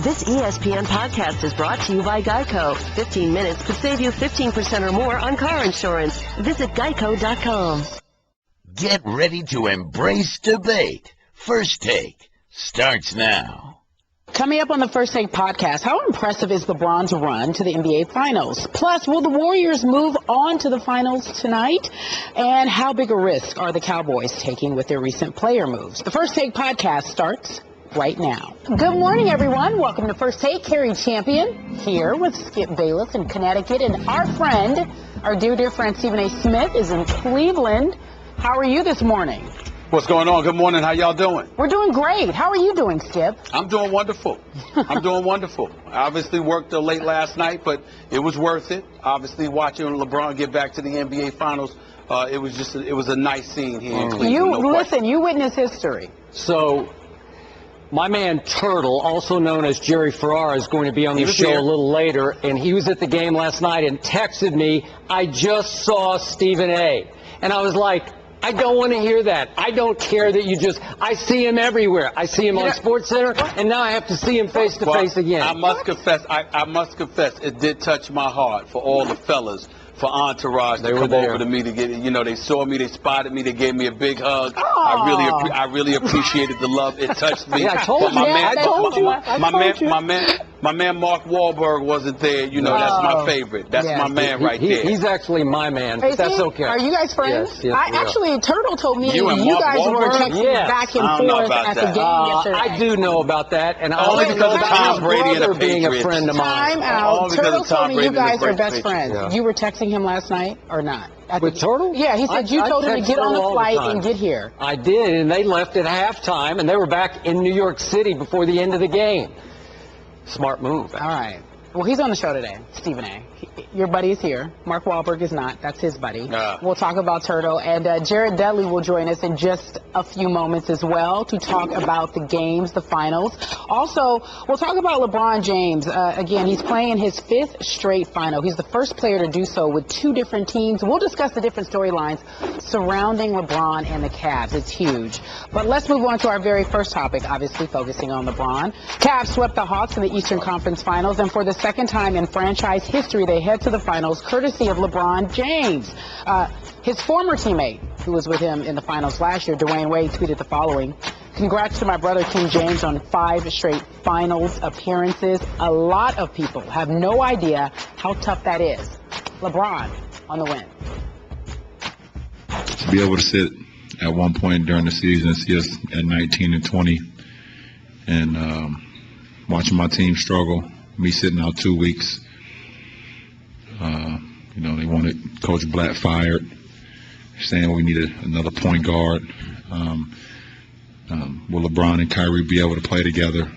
This ESPN podcast is brought to you by Geico. 15 minutes could save you 15% or more on car insurance. Visit geico.com. Get ready to embrace debate. First Take starts now. Coming up on the First Take podcast, how impressive is LeBron's run to the NBA Finals? Plus, will the Warriors move on to the Finals tonight? And how big a risk are the Cowboys taking with their recent player moves? The First Take podcast starts right now. Good morning, everyone. Welcome to First Take. Carrie Champion here with Skip Bayless in Connecticut. And our friend, our dear friend Stephen A. Smith is in Cleveland. How are you this morning? What's going on? Good morning. How y'all doing? We're doing great. How are you doing, Skip? I'm doing wonderful. I'm doing wonderful. I obviously worked till late last night, but it was worth it. Obviously, watching LeBron get back to the NBA Finals, it was a nice scene here in Cleveland. You witnessed history. So, my man Turtle, also known as Jerry Ferrara, is going to be on the show a little later, and he was at the game last night and texted me, "I just saw Stephen A." And I was like, I don't want to hear that. I don't care that I see him everywhere. I see him on SportsCenter, and now I have to see him face to face again. I must confess, it did touch my heart for all the fellas, for Entourage to come over to me to get, they saw me, they spotted me, they gave me a big hug. I really appreciated the love. It touched me. Yeah, I told you. My man Mark Wahlberg wasn't there. That's my favorite. That's my man right there. He's actually my man, but that's okay. Are you guys friends? Yes, Actually, Turtle told me you guys were texting back and forth at the game yesterday. I do know about that, and only because of Tom Brady and the Patriots being a friend of mine. Time out. Turtle told me you guys are best friends. Yeah. You were texting him last night or not? With Turtle? Yeah, he said you told him to get on the flight and get here. I did, and they left at halftime, and they were back in New York City before the end of the game. Smart move. All right. Well, he's on the show today, Stephen A. Your buddy is here. Mark Wahlberg is not. That's his buddy. We'll talk about Turtle. And Jared Dudley will join us in just a few moments as well to talk about the games, the finals. Also, we'll talk about LeBron James. Again, he's playing his 5th straight final. He's the first player to do so with 2 different teams. We'll discuss the different storylines surrounding LeBron and the Cavs. It's huge. But let's move on to our very first topic, obviously focusing on LeBron. Cavs swept the Hawks in the Eastern Conference Finals, and for the second time in franchise history, they head to the finals courtesy of LeBron James. His former teammate, who was with him in the finals last year, Dwayne Wade, tweeted the following: "Congrats to my brother King James on 5 straight finals appearances. A lot of people have no idea how tough that is." LeBron on the win. To be able to sit at one point during the season and see us at 19 and 20 and watching my team struggle, me sitting out 2 weeks. They wanted Coach Blatt fired, saying we needed another point guard. Will LeBron and Kyrie be able to play together?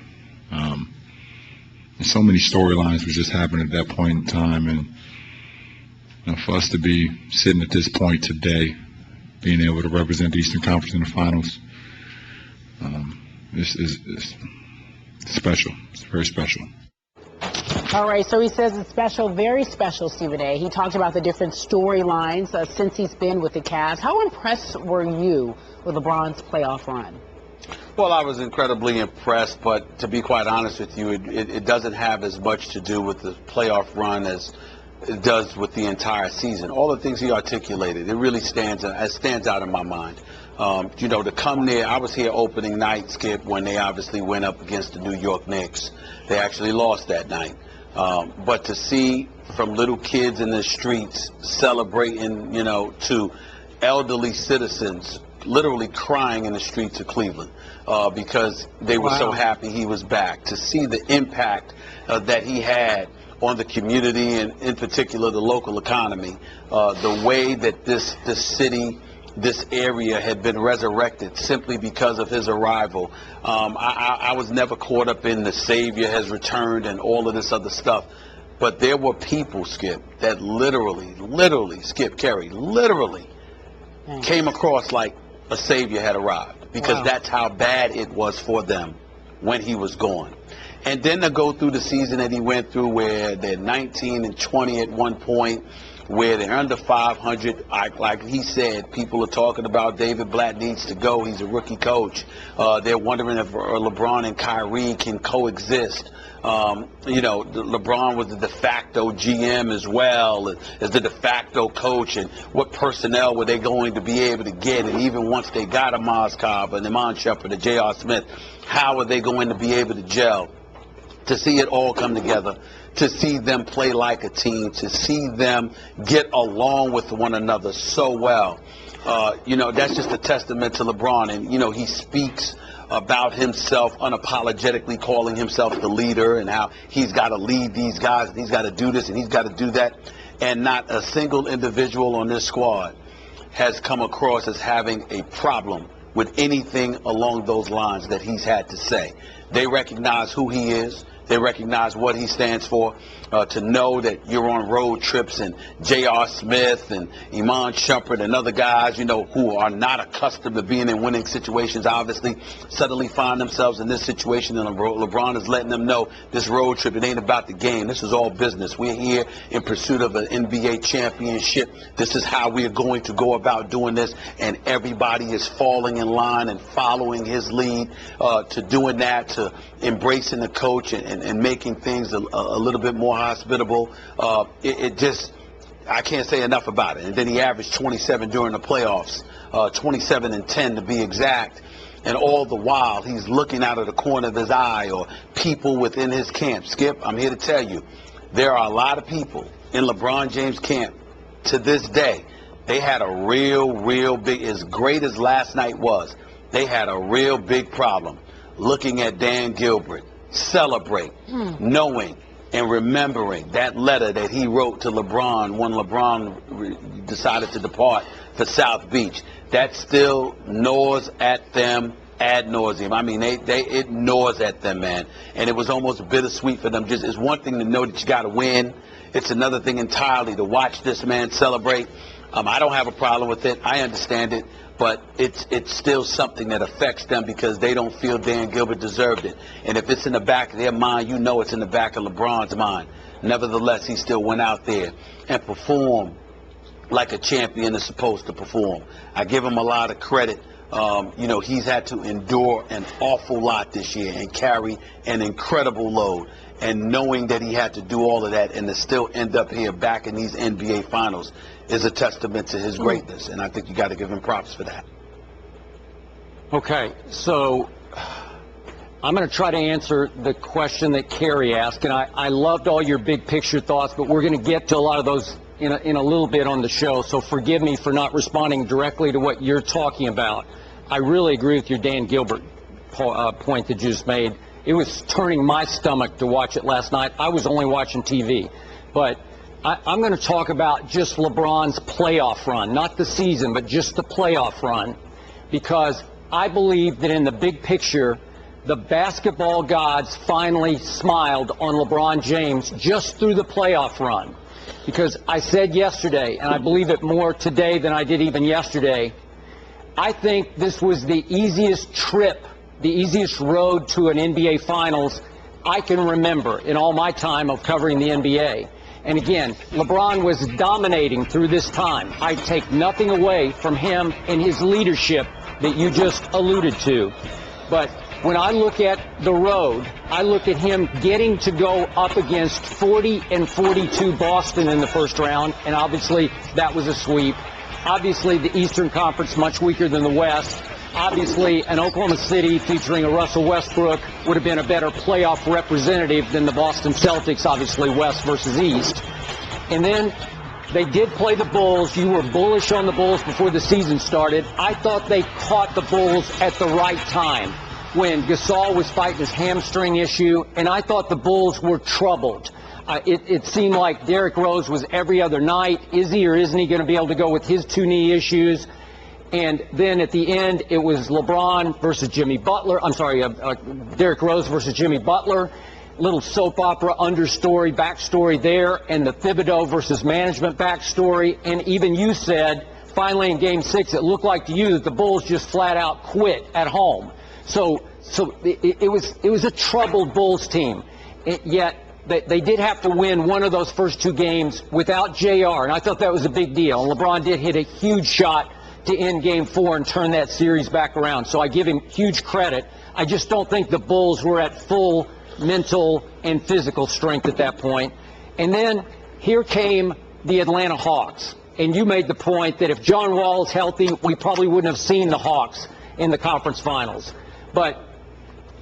And so many storylines was just happening at that point in time. And for us to be sitting at this point today, being able to represent the Eastern Conference in the finals, it's special. It's very special. All right, so he says it's special, very special, Stephen A. He talked about the different storylines since he's been with the Cavs. How impressed were you with LeBron's playoff run? Well, I was incredibly impressed, but to be quite honest with you, it doesn't have as much to do with the playoff run as it does with the entire season. All the things he articulated, it really stands out in my mind. To come there, I was here opening night, Skip, when they obviously went up against the New York Knicks. They actually lost that night. But to see from little kids in the streets celebrating, to elderly citizens literally crying in the streets of Cleveland because they were so happy he was back, to see the impact that he had on the community and in particular the local economy, the way that this city, this area had been resurrected simply because of his arrival. I was never caught up in the Savior has returned and all of this other stuff. But there were people, Skip, that literally, Skip, Kerry, literally came across like a Savior had arrived, because that's how bad it was for them when he was gone. And then to go through the season that he went through, where they're 19 and 20 at one point, where they're under 500. Like he said, people are talking about David Blatt needs to go. He's a rookie coach. They're wondering if LeBron and Kyrie can coexist. LeBron was the de facto GM as well as the de facto coach, and what personnel were they going to be able to get? And even once they got a Mozgov and Iman Shumpert and J.R. Smith, how are they going to be able to gel? To see it all come together, to see them play like a team, to see them get along with one another so well. That's just a testament to LeBron. And, he speaks about himself unapologetically, calling himself the leader and how he's got to lead these guys and he's got to do this and he's got to do that. And not a single individual on this squad has come across as having a problem with anything along those lines that he's had to say. They recognize who he is. They recognize what he stands for. To know that you're on road trips and J.R. Smith and Iman Shumpert and other guys, who are not accustomed to being in winning situations, obviously suddenly find themselves in this situation. And LeBron is letting them know this road trip, it ain't about the game. This is all business. We're here in pursuit of an NBA championship. This is how we are going to go about doing this. And everybody is falling in line and following his lead to doing that, to embracing the coach and making things a little bit more hospitable. I can't say enough about it. And then he averaged 27 during the playoffs, 27 and 10 to be exact. And all the while, he's looking out of the corner of his eye, or people within his camp. Skip, I'm here to tell you, there are a lot of people in LeBron James' camp to this day. They had a real big, as great as last night was, they had a real big problem looking at Dan Gilbert celebrate, knowing and remembering that letter that he wrote to LeBron when LeBron decided to depart for South Beach. That still gnaws at them ad nauseum. I mean, it gnaws at them, man. And it was almost bittersweet for them. It's one thing to know that you got to win. It's another thing entirely to watch this man celebrate. I don't have a problem with it. I understand it. But it's still something that affects them because they don't feel Dan Gilbert deserved it. And if it's in the back of their mind, it's in the back of LeBron's mind. Nevertheless, he still went out there and performed like a champion is supposed to perform. I give him a lot of credit. He's had to endure an awful lot this year and carry an incredible load. And knowing that he had to do all of that and to still end up here back in these NBA Finals is a testament to his greatness. And I think you got to give him props for that. Okay, so I'm going to try to answer the question that Kerry asked. And I loved all your big picture thoughts, but we're going to get to a lot of those in a little bit on the show. So forgive me for not responding directly to what you're talking about. I really agree with your Dan Gilbert point that you just made. It was turning my stomach to watch it last night. I was only watching TV. But I'm going to talk about just LeBron's playoff run, not the season, but just the playoff run, because I believe that in the big picture, the basketball gods finally smiled on LeBron James just through the playoff run. Because I said yesterday, and I believe it more today than I did even yesterday, I think this was the easiest trip, the easiest road to an NBA Finals I can remember in all my time of covering the NBA. And again, LeBron was dominating through this time. I take nothing away from him and his leadership that you just alluded to. But when I look at the road, I look at him getting to go up against 40 and 42 Boston in the first round, and obviously that was a sweep. Obviously the Eastern Conference much weaker than the West. Obviously, an Oklahoma City featuring a Russell Westbrook would have been a better playoff representative than the Boston Celtics, obviously West versus East. And then they did play the Bulls. You were bullish on the Bulls before the season started. I thought they caught the Bulls at the right time when Gasol was fighting his hamstring issue, and I thought the Bulls were troubled. It seemed like Derrick Rose was every other night. Is he or isn't he going to be able to go with his two knee issues? And then at the end, it was LeBron versus Jimmy Butler. I'm sorry, Derrick Rose versus Jimmy Butler. Little soap opera understory, backstory there, and the Thibodeau versus management backstory. And even you said, finally in Game 6, it looked like to you that the Bulls just flat out quit at home. So it was a troubled Bulls team. Yet they did have to win one of those first two games without JR, and I thought that was a big deal. And LeBron did hit a huge shot to end Game 4 and turn that series back around. So I give him huge credit. I just don't think the Bulls were at full mental and physical strength at that point. And then here came the Atlanta Hawks. And you made the point that if John Wall is healthy, we probably wouldn't have seen the Hawks in the conference finals. But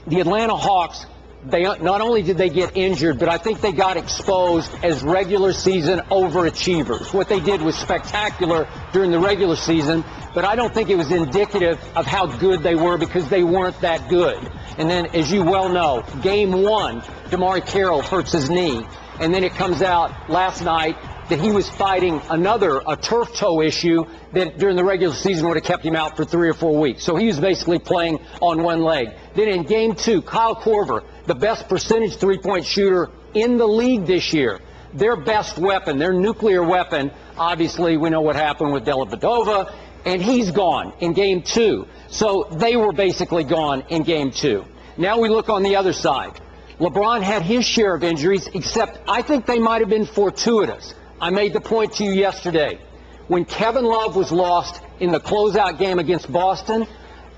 the Atlanta Hawks, they not only did they get injured, but I think they got exposed as regular season overachievers. What they did was spectacular during the regular season, but I don't think it was indicative of how good they were because they weren't that good. And then, as you well know, Game 1, DeMar Carroll hurts his knee, and then it comes out last night that he was fighting a turf toe issue that during the regular season would have kept him out for 3 or 4 weeks. So he was basically playing on one leg. Then in Game 2, Kyle Korver, the best percentage three-point shooter in the league this year, their best weapon, their nuclear weapon, obviously we know what happened with Dellavedova, and he's gone in Game 2. So they were basically gone in Game 2. Now we look on the other side. LeBron had his share of injuries, except I think they might have been fortuitous. I made the point to you yesterday. When Kevin Love was lost in the closeout game against Boston,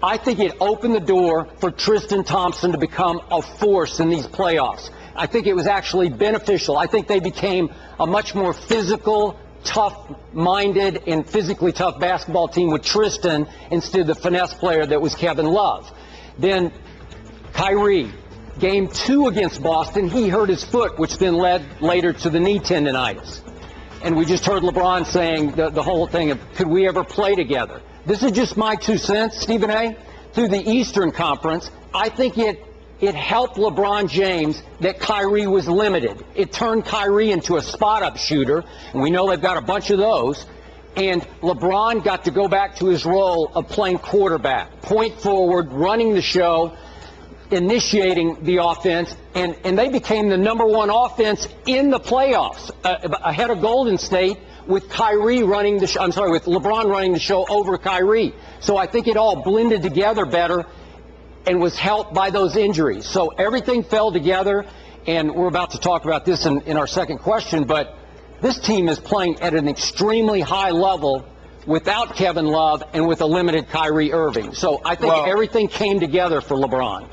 I think it opened the door for Tristan Thompson to become a force in these playoffs. I think it was actually beneficial. I think they became a much more physical, tough-minded, and physically tough basketball team with Tristan instead of the finesse player that was Kevin Love. Then Kyrie, Game 2 against Boston, he hurt his foot, which then led later to the knee tendonitis. And we just heard LeBron saying the whole thing of, could we ever play together? This is just my 2 cents, Stephen A. Through the Eastern Conference, I think it helped LeBron James that Kyrie was limited. It turned Kyrie into a spot-up shooter, and we know they've got a bunch of those. And LeBron got to go back to his role of playing quarterback, point forward, running the show, initiating the offense, and they became the #1 offense in the playoffs, ahead of Golden State with Kyrie running the show. I'm sorry, with LeBron running the show over Kyrie. So I think it all blended together better and was helped by those injuries. So everything fell together, and we're about to talk about this in our second question, but this team is playing at an extremely high level without Kevin Love and with a limited Kyrie Irving. So I think everything came together for LeBron.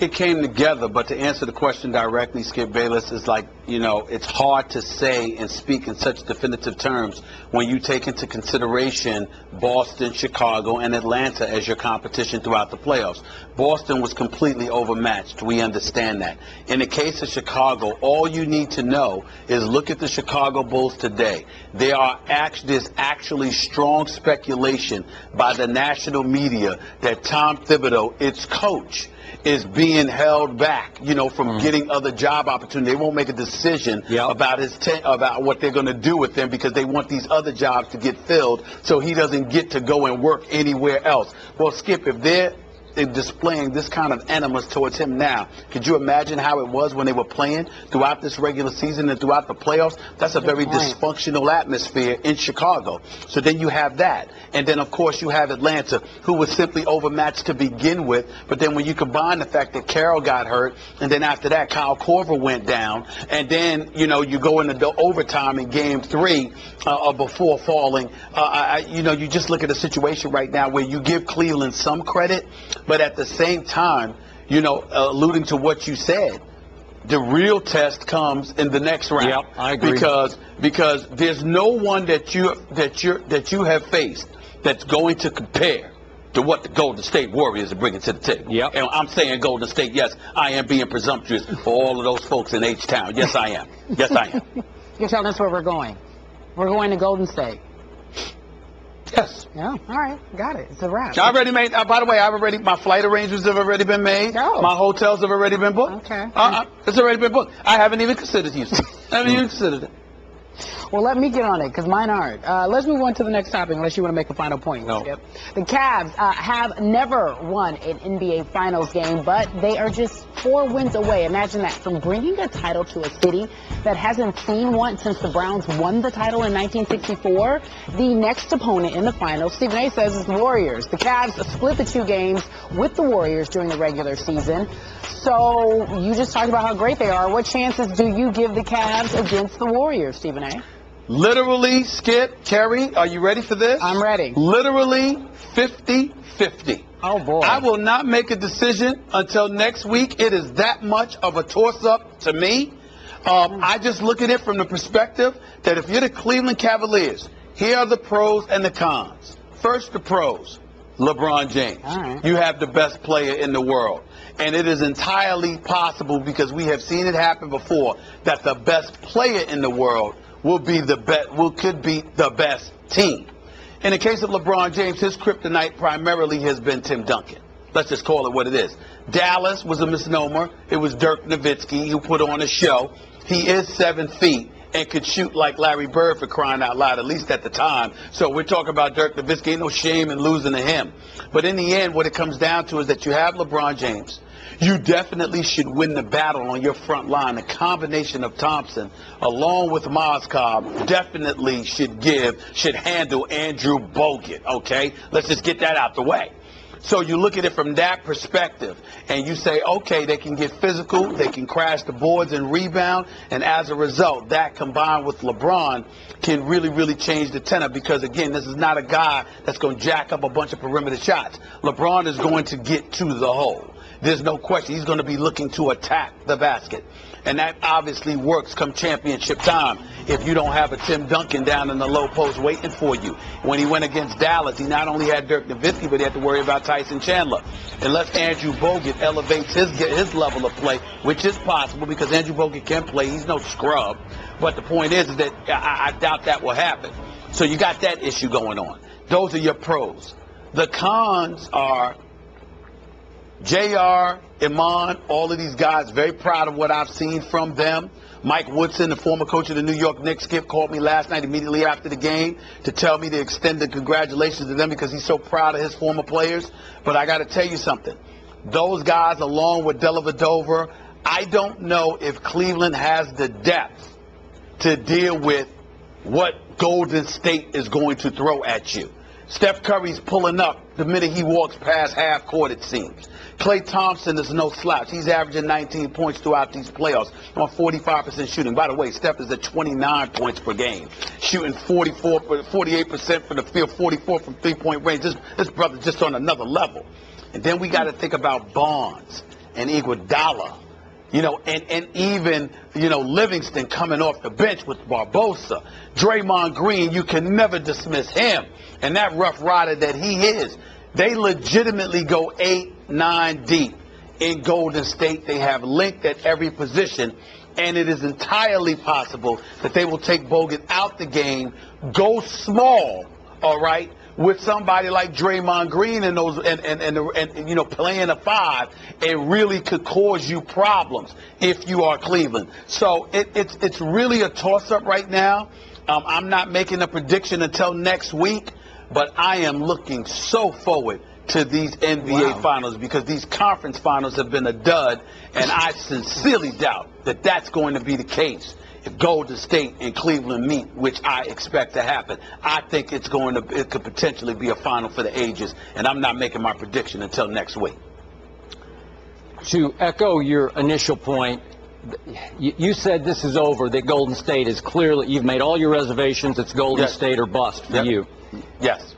It came together, but to answer the question directly, Skip Bayless, is like, it's hard to say and speak in such definitive terms when you take into consideration Boston, Chicago, and Atlanta as your competition throughout the playoffs. Boston was completely overmatched. We understand that. In the case of Chicago, all you need to know is look at the Chicago Bulls today. There's actually strong speculation by the national media that Tom Thibodeau, its coach, is being held back, from getting other job opportunities. They won't make a decision about what they're going to do with them because they want these other jobs to get filled so he doesn't get to go and work anywhere else. Well, Skip, if they're displaying this kind of animus towards him now, could you imagine how it was when they were playing throughout this regular season and throughout the playoffs? That's a very dysfunctional atmosphere in Chicago. So then you have that. And then, of course, you have Atlanta, who was simply overmatched to begin with. But then when you combine the fact that Carroll got hurt, and then after that, Kyle Korver went down, and then, you go into the overtime in Game 3 before falling, you just look at a situation right now where you give Cleveland some credit, but at the same time, alluding to what you said, the real test comes in the next round. Yep, I agree. Because there's no one that you have faced that's going to compare to what the Golden State Warriors are bringing to the table. Yep. And I'm saying Golden State, yes, I am being presumptuous for all of those folks in H-Town. Yes, I am. Yes, I am. You're telling us where we're going. We're going to Golden State. Yes. Yeah. All right. Got it. It's a wrap. I already made. By the way, my flight arrangements have already been made. Oh. My hotels have already been booked. Okay. It's already been booked. I haven't even considered Houston. I haven't even considered it. Well, let me get on it, because mine aren't. Let's move on to the next topic, unless you want to make a final point, Skip. The Cavs have never won an NBA Finals game, but they are just 4 wins away. Imagine that, from bringing a title to a city that hasn't seen one since the Browns won the title in 1964. The next opponent in the finals, Stephen A. says, is the Warriors. The Cavs split the 2 games with the Warriors during the regular season. So you just talked about how great they are. What chances do you give the Cavs against the Warriors, Stephen A.? Literally, Skip, Kerry, are you ready for this? I'm ready. Literally 50-50. Oh, boy. I will not make a decision until next week. It is that much of a toss-up to me. I just look at it from the perspective that if you're the Cleveland Cavaliers, here are the pros and the cons. First, the pros. LeBron James. All right. You have the best player in the world. And it is entirely possible, because we have seen it happen before, that the best player in the world could be the best team. In the case of LeBron James, his kryptonite primarily has been Tim Duncan. Let's just call it what it is. Dallas was a misnomer. It was Dirk Nowitzki who put on a show. He is 7 feet and could shoot like Larry Bird, for crying out loud, at least at the time. So we're talking about Dirk Nowitzki. Ain't no shame in losing to him. But in the end, what it comes down to is that you have LeBron James. You definitely should win the battle on your front line. A combination of Thompson, along with Mozgov, definitely should handle Andrew Bogut, okay? Let's just get that out the way. So you look at it from that perspective, and you say, okay, they can get physical, they can crash the boards and rebound, and as a result, that combined with LeBron can really, really change the tenor, because, again, this is not a guy that's going to jack up a bunch of perimeter shots. LeBron is going to get to the hole. There's no question. He's going to be looking to attack the basket. And that obviously works come championship time if you don't have a Tim Duncan down in the low post waiting for you. When he went against Dallas, he not only had Dirk Nowitzki, but he had to worry about Tyson Chandler. Unless Andrew Bogut elevates his level of play, which is possible because Andrew Bogut can play. He's no scrub. But the point is that I doubt that will happen. So you got that issue going on. Those are your pros. The cons are JR, Iman, all of these guys, very proud of what I've seen from them. Mike Woodson, the former coach of the New York Knicks, Skip, called me last night immediately after the game to tell me to extend the congratulations to them because he's so proud of his former players. But I got to tell you something. Those guys, along with Dellavedova, I don't know if Cleveland has the depth to deal with what Golden State is going to throw at you. Steph Curry's pulling up the minute he walks past half court, it seems. Klay Thompson is no slouch. He's averaging 19 points throughout these playoffs on 45% shooting. By the way, Steph is at 29 points per game, shooting 48% from the field, 44 from three-point range. This brother's just on another level. And then we got to think about Barnes and Iguodala. And even, Livingston coming off the bench with Barbosa. Draymond Green, you can never dismiss him. And that rough rider that he is. They legitimately go 8-9 deep in Golden State. They have length at every position. And it is entirely possible that they will take Bogut out the game, go small, all right, with somebody like Draymond Green and those and playing a 5, it really could cause you problems if you are Cleveland. So it's really a toss-up right now. I'm not making a prediction until next week, but I am looking so forward to these NBA finals because these conference finals have been a dud, and I sincerely doubt that that's going to be the case. If Golden State and Cleveland meet, which I expect to happen, I think it could potentially be a final for the ages, and I'm not making my prediction until next week. To echo your initial point, you said this is over, that Golden State is clearly, you've made all your reservations, it's Golden State or bust for you. Yes.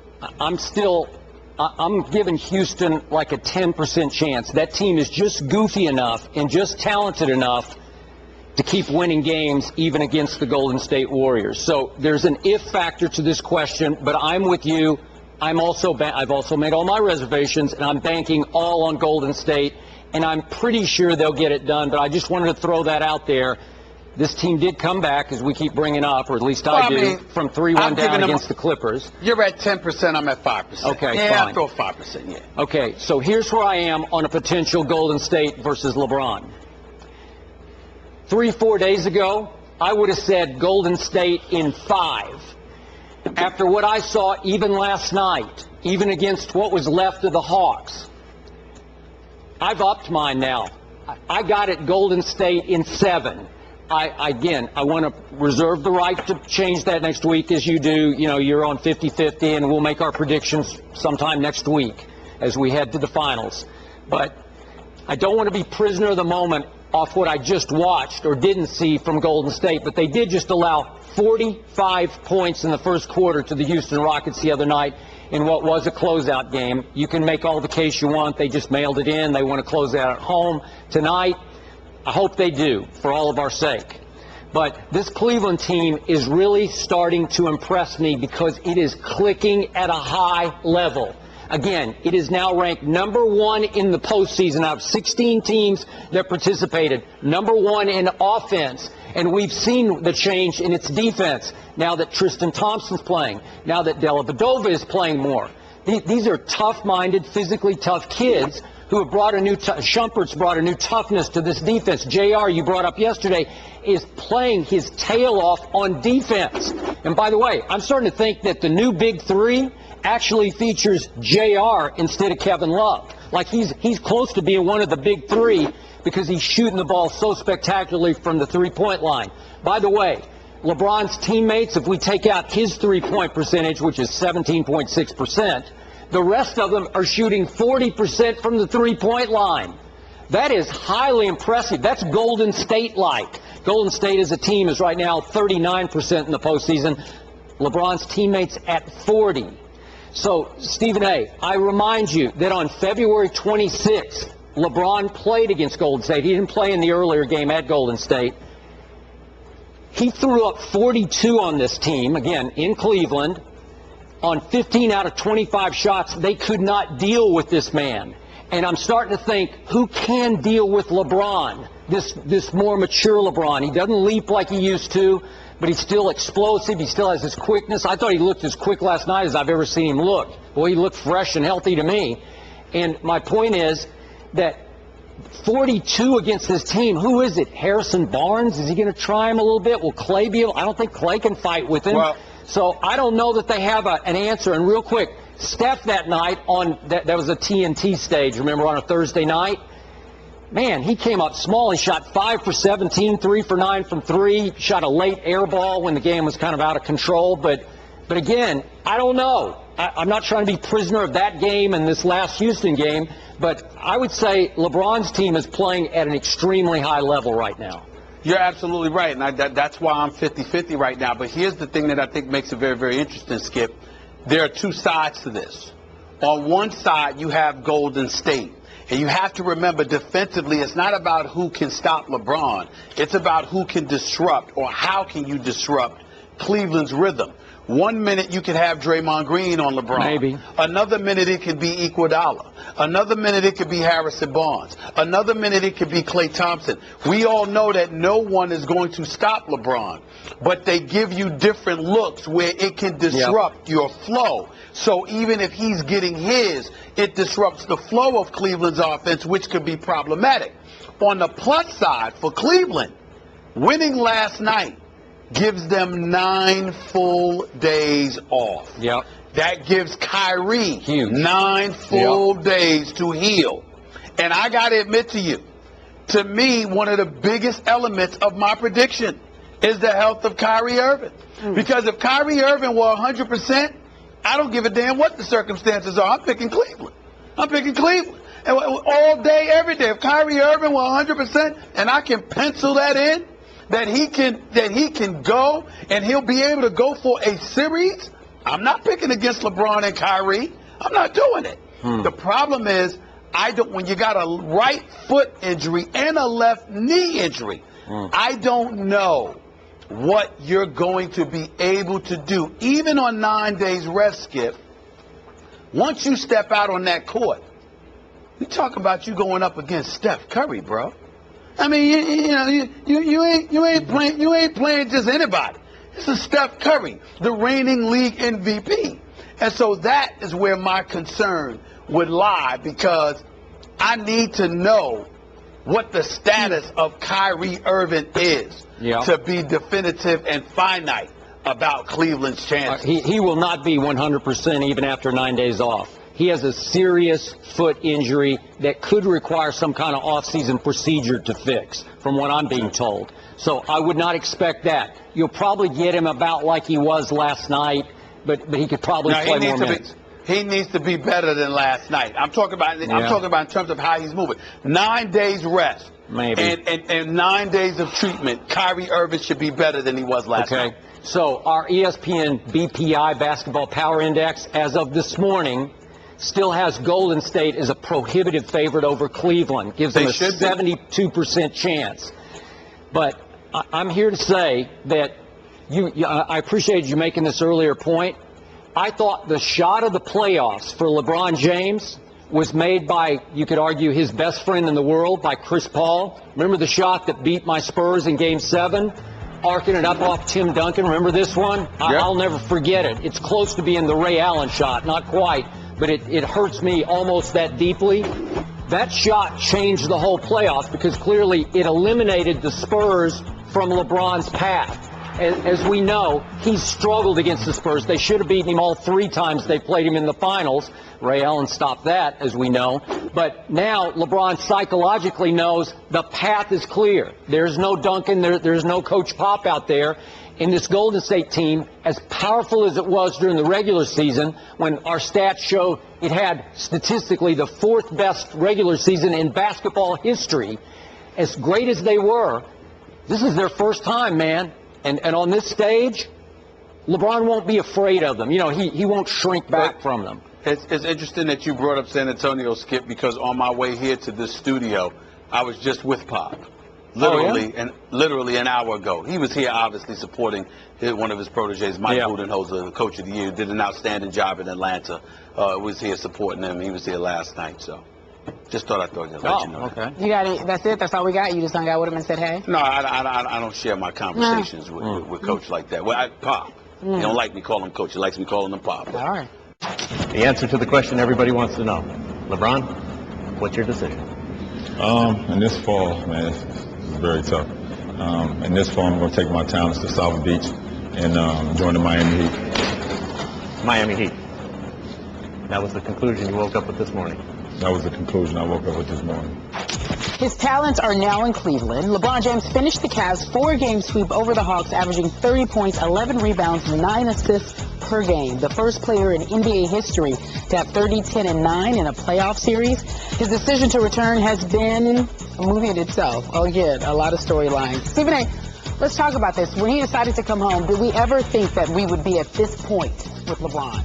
I'm giving Houston like a 10% chance. That team is just goofy enough and just talented enough to keep winning games even against the Golden State Warriors. So there's an if factor to this question, but I'm with you. I've also made all my reservations, and I'm banking all on Golden State, and I'm pretty sure they'll get it done, but I just wanted to throw that out there. This team did come back, as we keep bringing up, or at least I do, from 3-1 down against the Clippers. You're at 10%, I'm at 5%. Okay, yeah, fine. I'll throw 5%, yeah. Okay, so here's where I am on a potential Golden State versus LeBron. 3-4 days ago, I would have said Golden State in 5. After what I saw even last night, even against what was left of the Hawks, I've upped mine now. I got it Golden State in 7. I want to reserve the right to change that next week as you do. You know, you're on 50-50, and we'll make our predictions sometime next week as we head to the finals. But I don't want to be prisoner of the moment off what I just watched or didn't see from Golden State. But they did just allow 45 points in the first quarter to the Houston Rockets the other night in what was a closeout game. You can make all the case you want. They just mailed it in. They want to close out at home tonight. I hope they do, for all of our sake. But this Cleveland team is really starting to impress me because it is clicking at a high level. Again, it is now ranked number 1 in the postseason out of 16 teams that participated, number 1 in offense. And we've seen the change in its defense now that Tristan Thompson's playing, now that Dellavedova is playing more. These are tough-minded, physically tough kids who have brought a new Shumpert's brought a new toughness to this defense. JR, you brought up yesterday, is playing his tail off on defense. And by the way, I'm starting to think that the new Big 3 actually features JR instead of Kevin Love. Like he's close to being one of the Big 3 because he's shooting the ball so spectacularly from the three-point line. By the way, LeBron's teammates, if we take out his three-point percentage, which is 17.6%, the rest of them are shooting 40% from the three-point line. That is highly impressive. That's Golden State-like. Golden State as a team is right now 39% in the postseason. LeBron's teammates at 40%. So, Stephen A., I remind you that on February 26th, LeBron played against Golden State. He didn't play in the earlier game at Golden State. He threw up 42 on this team, again, in Cleveland. On 15 out of 25 shots, they could not deal with this man. And I'm starting to think, who can deal with LeBron, this more mature LeBron? He doesn't leap like he used to, but he's still explosive. He still has his quickness. I thought he looked as quick last night as I've ever seen him look. Boy, he looked fresh and healthy to me. And my point is that 42 against this team, who is it? Harrison Barnes? Is he going to try him a little bit? Will Clay be able? I don't think Clay can fight with him. Well, so I don't know that they have an answer. And real quick, Steph that night on that was a TNT stage, remember, on a Thursday night? Man, he came up small. He shot 5 for 17, 3 for 9 from 3, shot a late air ball when the game was kind of out of control. But again, I don't know. I'm not trying to be prisoner of that game and this last Houston game, but I would say LeBron's team is playing at an extremely high level right now. You're absolutely right, and that's why I'm 50-50 right now. But here's the thing that I think makes it very, very interesting, Skip. There are two sides to this. On one side, you have Golden State. And you have to remember, defensively, it's not about who can stop LeBron. It's about who can disrupt, or how can you disrupt Cleveland's rhythm. 1 minute you can have Draymond Green on LeBron. Maybe. Another minute it could be Iguodala. Another minute it could be Harrison Barnes. Another minute it could be Klay Thompson. We all know that no one is going to stop LeBron, but they give you different looks where it can disrupt your flow. So even if he's getting his, it disrupts the flow of Cleveland's offense, which could be problematic. On the plus side for Cleveland, winning last night gives them 9 full days off. Yep. That gives Kyrie 9 full days to heal. And I got to admit to you, to me, one of the biggest elements of my prediction is the health of Kyrie Irving. Because if Kyrie Irving were 100%, I don't give a damn what the circumstances are. I'm picking Cleveland. I'm picking Cleveland. And all day, every day. If Kyrie Irving were 100%, and I can pencil that in, that he can go and he'll be able to go for a series, I'm not picking against LeBron and Kyrie. I'm not doing it. The problem is, when you got a right foot injury and a left knee injury, I don't know what you're going to be able to do. Even on 9 days rest, Skip, once you step out on that court, we talk about you going up against Steph Curry, bro. I mean, you ain't playing just anybody. This is Steph Curry, the reigning league MVP. And so that is where my concern would lie, because I need to know what the status of Kyrie Irving is to be definitive and finite about Cleveland's chances. He will not be 100% even after 9 days off. He has a serious foot injury that could require some kind of off-season procedure to fix, from what I'm being told. So I would not expect that. You'll probably get him about like he was last night, but he could probably play more minutes. He needs to be better than last night. I'm talking about in terms of how he's moving. 9 days rest. Maybe. And 9 days of treatment. Kyrie Irving should be better than he was last night. So our ESPN BPI Basketball Power Index, as of this morning, still has Golden State as a prohibitive favorite over Cleveland. Gives them a 72% chance. But I'm here to say that I appreciated you making this earlier point. I thought the shot of the playoffs for LeBron James was made by, you could argue, his best friend in the world, by Chris Paul. Remember the shot that beat my Spurs in Game 7? Arcing it up off Tim Duncan. Remember this one? I'll never forget it. It's close to being the Ray Allen shot. Not quite, but it hurts me almost that deeply. That shot changed the whole playoffs because clearly it eliminated the Spurs from LeBron's path. As we know, he's struggled against the Spurs. They should have beaten him all 3 times they played him in the finals. Ray Allen stopped that, as we know. But now LeBron psychologically knows the path is clear. There's no Duncan. There's no Coach Pop out there. In this Golden State team, as powerful as it was during the regular season, when our stats show it had statistically the 4th best regular season in basketball history, as great as they were, this is their first time, man. And on this stage, LeBron won't be afraid of them. You know, he won't shrink back from them. It's interesting that you brought up San Antonio, Skip, because on my way here to this studio, I was just with Pop. Literally an hour ago. He was here obviously supporting one of his proteges, Mike Budenholzer, the coach of the year, did an outstanding job in Atlanta. Was here supporting him. He was here last night, so just thought I'd let you know. Okay. You got it. That's it? That's all we got? You just hung out with him and said hey? No, I don't share my conversations with Coach like that. Well, Pop. He don't like me calling him Coach. He likes me calling him Pop. All right. The answer to the question everybody wants to know. LeBron, what's your decision? In this fall, man, it's very tough. In this fall, I'm going to take my talents to South Beach and join the Miami Heat. Miami Heat. That was the conclusion you woke up with this morning. That was the conclusion I woke up with this morning. His talents are now in Cleveland. LeBron James finished the Cavs' 4-game sweep over the Hawks, averaging 30 points, 11 rebounds, 9 assists per game. The first player in NBA history to have 30, 10, and 9 in a playoff series. His decision to return has been a movie in itself. Oh, again, a lot of storylines. Stephen A., let's talk about this. When he decided to come home, did we ever think that we would be at this point with LeBron?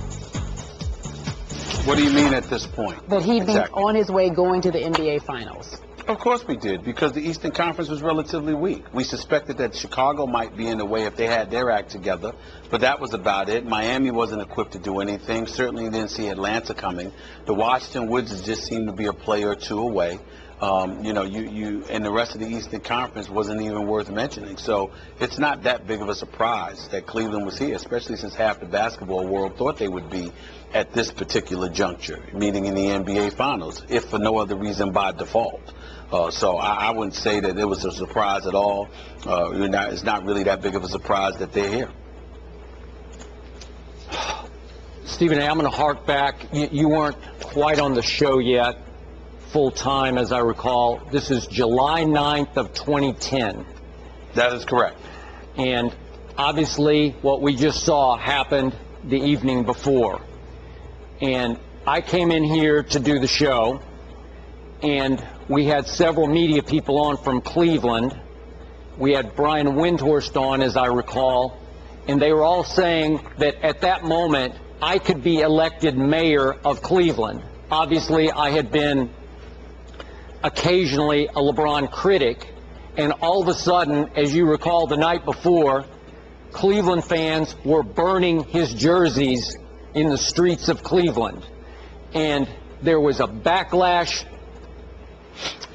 What do you mean at this point? That he'd be on his way going to the NBA Finals. Of course we did, because the Eastern Conference was relatively weak. We suspected that Chicago might be in the way if they had their act together, but that was about it. Miami wasn't equipped to do anything. Certainly didn't see Atlanta coming. The Washington Wizards just seemed to be a player or two away. And the rest of the Eastern Conference wasn't even worth mentioning. So it's not that big of a surprise that Cleveland was here, especially since half the basketball world thought they would be at this particular juncture, meaning in the NBA Finals, if for no other reason by default. So I wouldn't say that it was a surprise at all. It's not really that big of a surprise that they're here. Stephen A., I'm going to hark back. You weren't quite on the show yet, full time, as I recall. This is July 9th of 2010. That is correct. And obviously what we just saw happened the evening before. And I came in here to do the show, and we had several media people on from Cleveland. We had Brian Windhorst on, as I recall, and they were all saying that at that moment I could be elected mayor of Cleveland. Obviously, I had been occasionally a LeBron critic, and all of a sudden, as you recall, the night before, Cleveland fans were burning his jerseys in the streets of Cleveland. And there was a backlash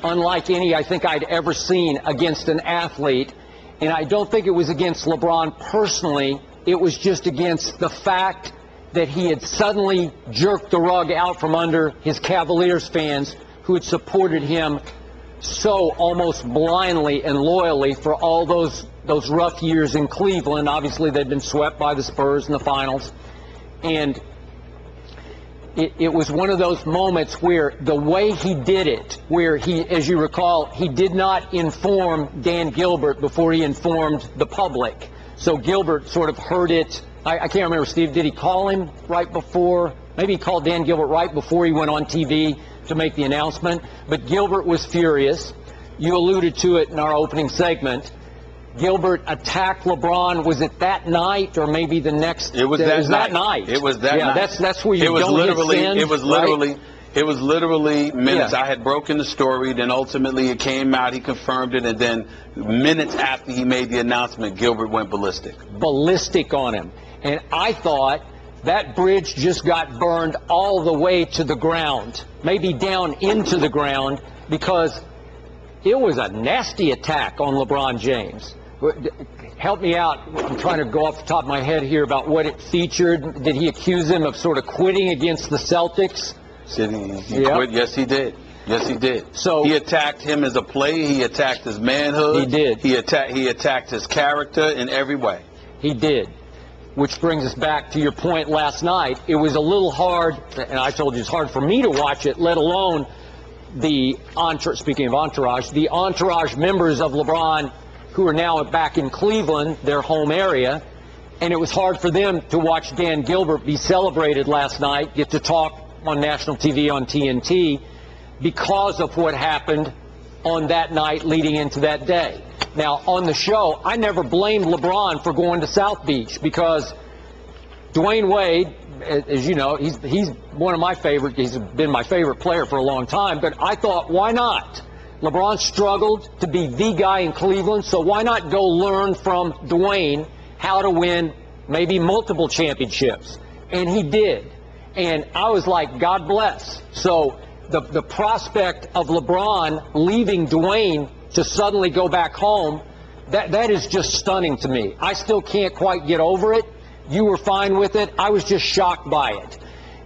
unlike any I think I'd ever seen against an athlete. And I don't think it was against LeBron personally. It was just against the fact that he had suddenly jerked the rug out from under his Cavaliers fans who had supported him so almost blindly and loyally for all those rough years in Cleveland. Obviously, they'd been swept by the Spurs in the finals. And it was one of those moments where the way he did it, where he, as you recall, he did not inform Dan Gilbert before he informed the public. So Gilbert sort of heard it. I can't remember, Steve, did he call him right before? Maybe he called Dan Gilbert right before he went on TV to make the announcement. But Gilbert was furious. You alluded to it in our opening segment. Gilbert attacked LeBron. Was it that night or maybe the next? It was that night. It was that night. Yeah, that's where you don't get sinned, It was literally minutes. Yeah. I had broken the story, then ultimately it came out, he confirmed it, and then minutes after he made the announcement, Gilbert went ballistic. Ballistic on him. And I thought that bridge just got burned all the way to the ground, maybe down into the ground, because it was a nasty attack on LeBron James. Help me out. I'm trying to go off the top of my head here about what it featured. Did he accuse him of sort of quitting against the Celtics? Did he quit? Yes, he did. Yes, he did. So he attacked him as a player. He attacked his manhood. He did. He attacked his character in every way. He did. Which brings us back to your point last night. It was a little hard, and I told you it's hard for me to watch it, let alone the speaking of entourage, the entourage members of LeBron who are now back in Cleveland, their home area, and it was hard for them to watch Dan Gilbert be celebrated last night, get to talk on national TV on TNT because of what happened on that night leading into that day. Now, on the show, I never blamed LeBron for going to South Beach because Dwayne Wade, as you know, he's one of my favorite. He's been my favorite player for a long time. But I thought, why not? LeBron struggled to be the guy in Cleveland, so why not go learn from Dwayne how to win maybe multiple championships? And he did. And I was like, God bless. So the prospect of LeBron leaving Dwayne to suddenly go back home, that is just stunning to me. I still can't quite get over it. You were fine with it. I was just shocked by it.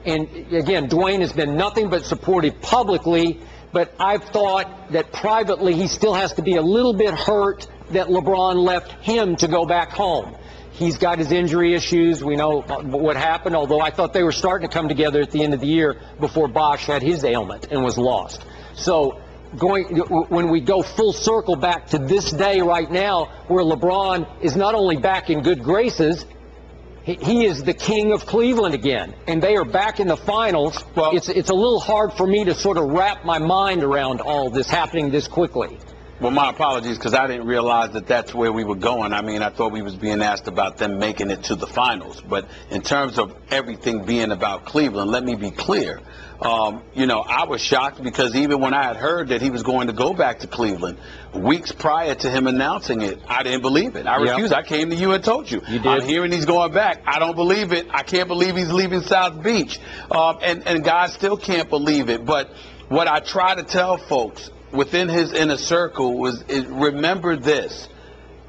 And again, Dwayne has been nothing but supportive publicly, but I've thought that privately he still has to be a little bit hurt that LeBron left him to go back home. He's got his injury issues. We know what happened, although I thought they were starting to come together at the end of the year before Bosh had his ailment and was lost. So when we go full circle back to this day right now where LeBron is not only back in good graces, he is the king of Cleveland again, and they are back in the finals. Well, it's a little hard for me to sort of wrap my mind around all this happening this quickly. Well, my apologies, because I didn't realize that that's where we were going. I mean, I thought we was being asked about them making it to the finals. But in terms of everything being about Cleveland, let me be clear. I was shocked because even when I had heard that he was going to go back to Cleveland, weeks prior to him announcing it, I didn't believe it. I refused. I came to you and told you. You did. I'm hearing he's going back. I don't believe it. I can't believe he's leaving South Beach. And guys still can't believe it. But what I try to tell folks within his inner circle was remember this.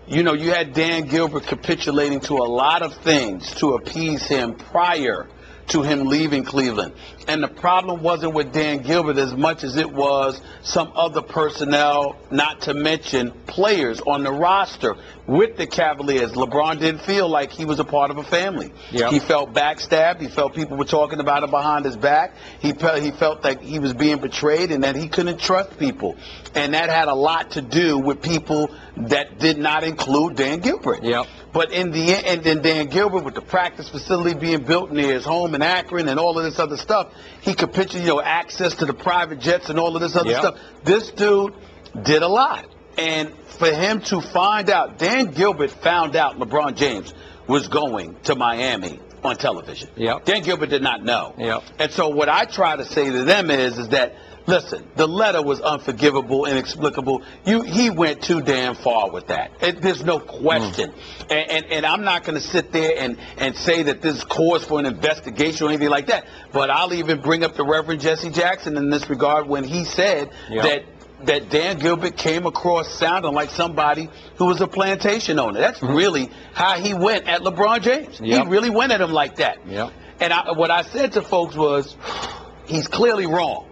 You had Dan Gilbert capitulating to a lot of things to appease him prior to him leaving Cleveland. And the problem wasn't with Dan Gilbert as much as it was some other personnel, not to mention players on the roster with the Cavaliers. LeBron didn't feel like he was a part of a family. Yep. He felt backstabbed. He felt people were talking about him behind his back. He felt like he was being betrayed and that he couldn't trust people. And that had a lot to do with people that did not include Dan Gilbert. Yep. But in the end, and then Dan Gilbert, with the practice facility being built near his home in Akron and all of this other stuff, he capitulated, access to the private jets and all of this other stuff. This dude did a lot. And for him to find out, Dan Gilbert found out LeBron James was going to Miami on television. Yep. Dan Gilbert did not know. Yep. And so what I try to say to them is that, listen, the letter was unforgivable, inexplicable. He went too damn far with that. There's no question. And I'm not going to sit there and say that this is cause for an investigation or anything like that. But I'll even bring up the Reverend Jesse Jackson in this regard when he said that Dan Gilbert came across sounding like somebody who was a plantation owner. That's really how he went at LeBron James. He really went at him like that. And what I said to folks was, he's clearly wrong.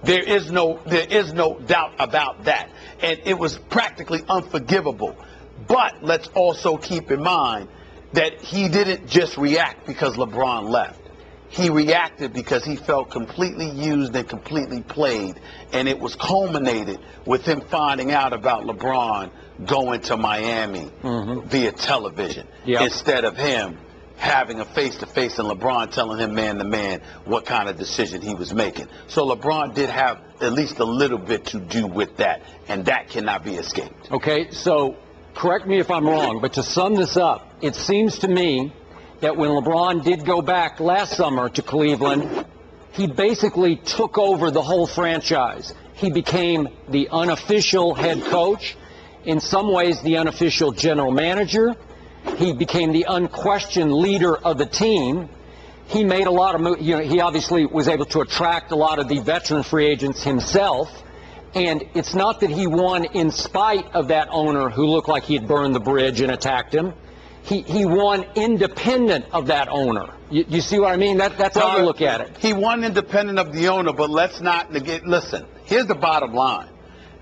There is no doubt about that. And it was practically unforgivable. But let's also keep in mind that he didn't just react because LeBron left. He reacted because he felt completely used and completely played, and it was culminated with him finding out about LeBron going to Miami via television instead of him having a face-to-face and LeBron telling him man-to-man what kind of decision he was making. So LeBron did have at least a little bit to do with that, and that cannot be escaped. Okay, so correct me if I'm wrong, but to sum this up, it seems to me that when LeBron did go back last summer to Cleveland, he basically took over the whole franchise. He became the unofficial head coach, in some ways the unofficial general manager. He became the unquestioned leader of the team. He made a lot of moves. You know, he obviously was able to attract a lot of the veteran free agents himself. And it's not that he won in spite of that owner who looked like he had burned the bridge and attacked him. He won independent of that owner. You see what I mean? That's how I look at it. He won independent of the owner, but let's not negate. Listen, here's the bottom line.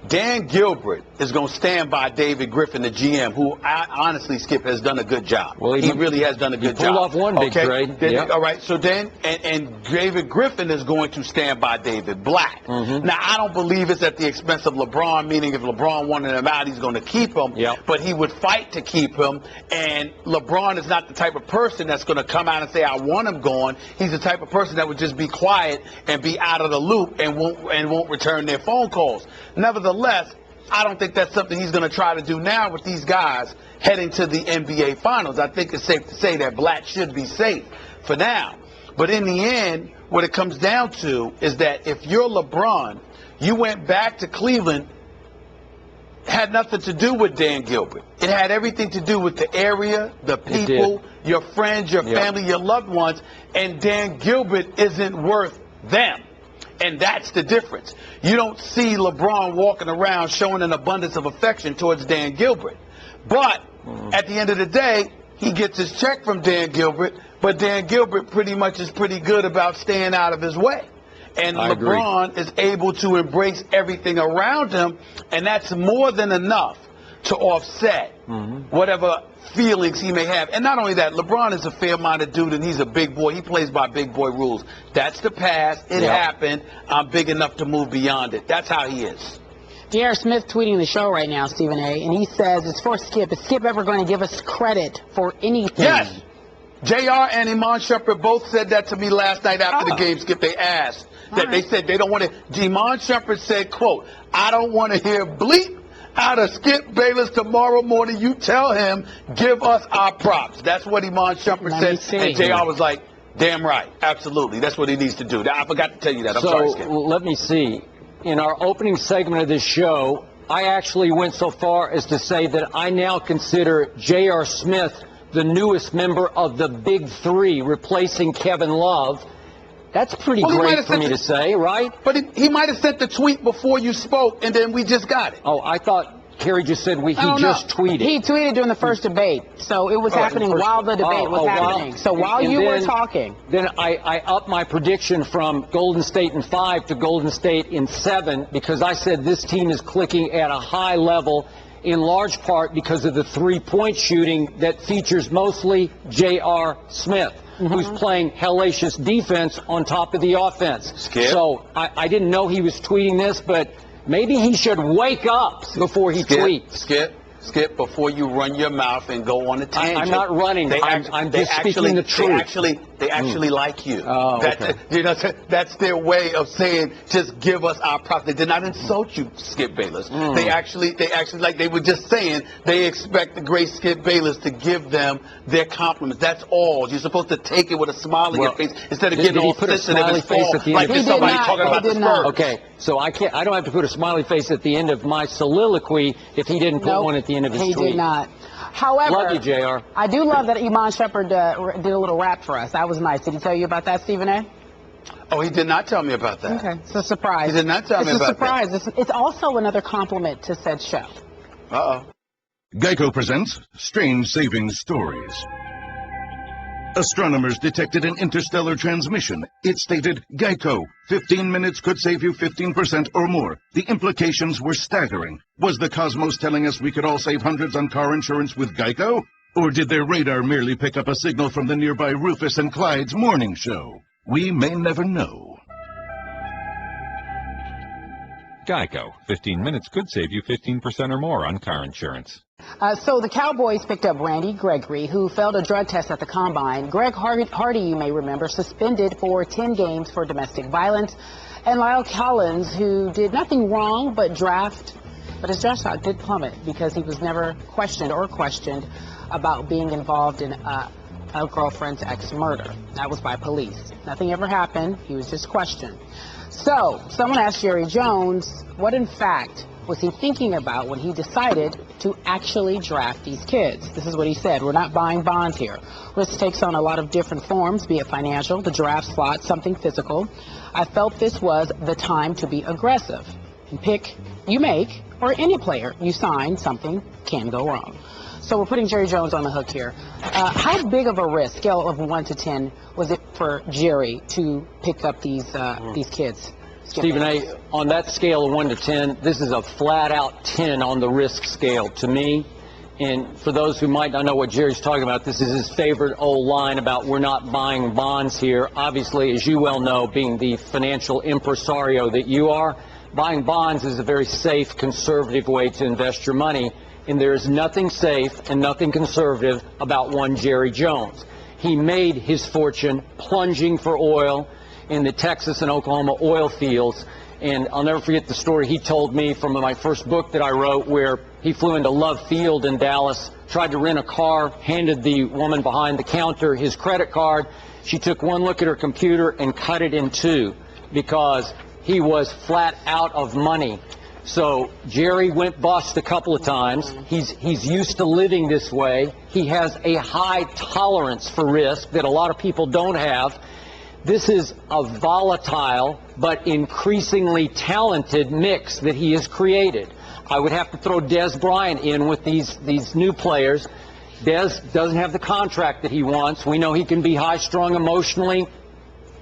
Dan Gilbert is going to stand by David Griffin, the GM, who honestly, Skip, has done a good job. Well, he really has done a good job. He pulled off one big trade. All right, so then, and David Griffin is going to stand by David Black. Now, I don't believe it's at the expense of LeBron, meaning if LeBron wanted him out, he's going to keep him. But he would fight to keep him, and LeBron is not the type of person that's going to come out and say, I want him gone. He's the type of person that would just be quiet and be out of the loop and won't return their phone calls. Nevertheless, I don't think that's something he's going to try to do now with these guys heading to the NBA Finals. I think it's safe to say that Black should be safe for now. But in the end, what it comes down to is that if you're LeBron, you went back to Cleveland, had nothing to do with Dan Gilbert. It had everything to do with the area, the people, your friends, your family, your loved ones, and Dan Gilbert isn't worth them. And that's the difference. You don't see LeBron walking around showing an abundance of affection towards Dan Gilbert. But at the end of the day, he gets his check from Dan Gilbert, but Dan Gilbert pretty much is pretty good about staying out of his way. And LeBron is able to embrace everything around him, and that's more than enough to offset whatever feelings he may have. And not only that, LeBron is a fair-minded dude, and he's a big boy. He plays by big boy rules. That's the past. It happened. I'm big enough to move beyond it. That's how he is. J.R. Smith tweeting the show right now, Stephen A., and he says, it's for Skip. Is Skip ever going to give us credit for anything? Yes. J.R. and Iman Shumpert both said that to me last night after the game, Skip. They asked. They said they don't want to. Iman Shumpert said, quote, I don't want to hear bleep out of Skip Bayless tomorrow morning. You tell him, give us our props. That's what Iman Shumpert said. And JR was like, damn right. Absolutely. That's what he needs to do. I forgot to tell you that. I'm sorry, Skip. Let me see. In our opening segment of this show, I actually went so far as to say that I now consider J.R. Smith the newest member of the Big Three, replacing Kevin Love. That's pretty great for me to say, right? But he might have sent the tweet before you spoke, and then we just got it. Oh, I thought Kerry just said he just tweeted. He tweeted during the first debate, so it was happening while the debate was happening. So while you were talking. Then I upped my prediction from Golden State in 5 to Golden State in 7 because I said this team is clicking at a high level, in large part because of the three-point shooting that features mostly J.R. Smith, who's playing hellacious defense on top of the offense. Skip. So I didn't know he was tweeting this, but maybe he should wake up before he tweets. Skip, before you run your mouth and go on a tangent. I'm not running. I'm just speaking the truth. They actually like you. Oh, okay. That's their way of saying, just give us our props. They did not insult you, Skip Bayless. They actually, like they were just saying, they expect the great Skip Bayless to give them their compliments. That's all. You're supposed to take it with a smile on your face instead of getting all sensitive and fall like you're somebody talking about the Spurs. Okay, so I don't have to put a smiley face at the end of my soliloquy if he didn't put one at the end of his tweet. He did not. However, love you, JR. I do love that Iman Shumpert did a little rap for us. That was nice. Did he tell you about that, Stephen A? Oh, he did not tell me about that. Okay, it's a surprise. He did not tell me about that. It's a surprise. It's also another compliment to said show. Geico presents Strange Savings Stories. Astronomers detected an interstellar transmission. It stated, Geico, 15 minutes could save you 15% or more. The implications were staggering. Was the cosmos telling us we could all save hundreds on car insurance with Geico? Or did their radar merely pick up a signal from the nearby Rufus and Clyde's morning show? We may never know. Geico. 15 minutes could save you 15% or more on car insurance. So the Cowboys picked up Randy Gregory, who failed a drug test at the Combine. Greg Hardy, you may remember, suspended for 10 games for domestic violence. And Lyle Collins, who did nothing wrong but his draft stock did plummet because he was never questioned about being involved in a girlfriend's ex-murder. That was by police. Nothing ever happened. He was just questioned. So someone asked Jerry Jones, what in fact was he thinking about when he decided to actually draft these kids? This is what he said. We're not buying bonds here. Risk takes on a lot of different forms, be it financial, the draft slot, something physical. I felt this was the time to be aggressive. And pick you make, or any player you sign, something can go wrong. So we're putting Jerry Jones on the hook here. How big of a risk, scale of 1 to 10, was it for Jerry to pick up these kids? Stephen A., on that scale of 1 to 10, this is a flat-out 10 on the risk scale to me. And for those who might not know what Jerry's talking about, this is his favorite old line about we're not buying bonds here. Obviously, as you well know, being the financial impresario that you are, buying bonds is a very safe, conservative way to invest your money. And there is nothing safe and nothing conservative about one Jerry Jones. He made his fortune plunging for oil in the Texas and Oklahoma oil fields. And I'll never forget the story he told me from my first book that I wrote, where he flew into Love Field in Dallas, tried to rent a car, handed the woman behind the counter his credit card. She took one look at her computer and cut it in two because he was flat out of money. So Jerry went bust a couple of times. He's used to living this way. He has a high tolerance for risk that a lot of people don't have. This is a volatile but increasingly talented mix that he has created. I would have to throw Des Bryant in with these new players. Des doesn't have the contract that he wants. We know he can be high-strung emotionally.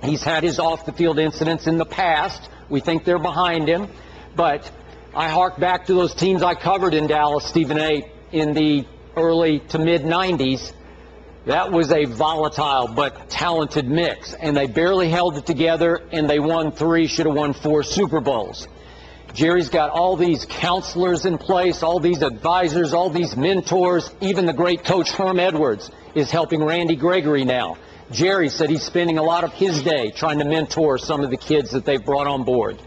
He's had his off-the-field incidents in the past. We think they're behind him. But I hark back to those teams I covered in Dallas, Stephen A., in the early to mid-'90s. That was a volatile but talented mix, and they barely held it together, and they won 3, should have won 4 Super Bowls. Jerry's got all these counselors in place, all these advisors, all these mentors. Even the great coach Herm Edwards is helping Randy Gregory now. Jerry said he's spending a lot of his day trying to mentor some of the kids that they've brought on board.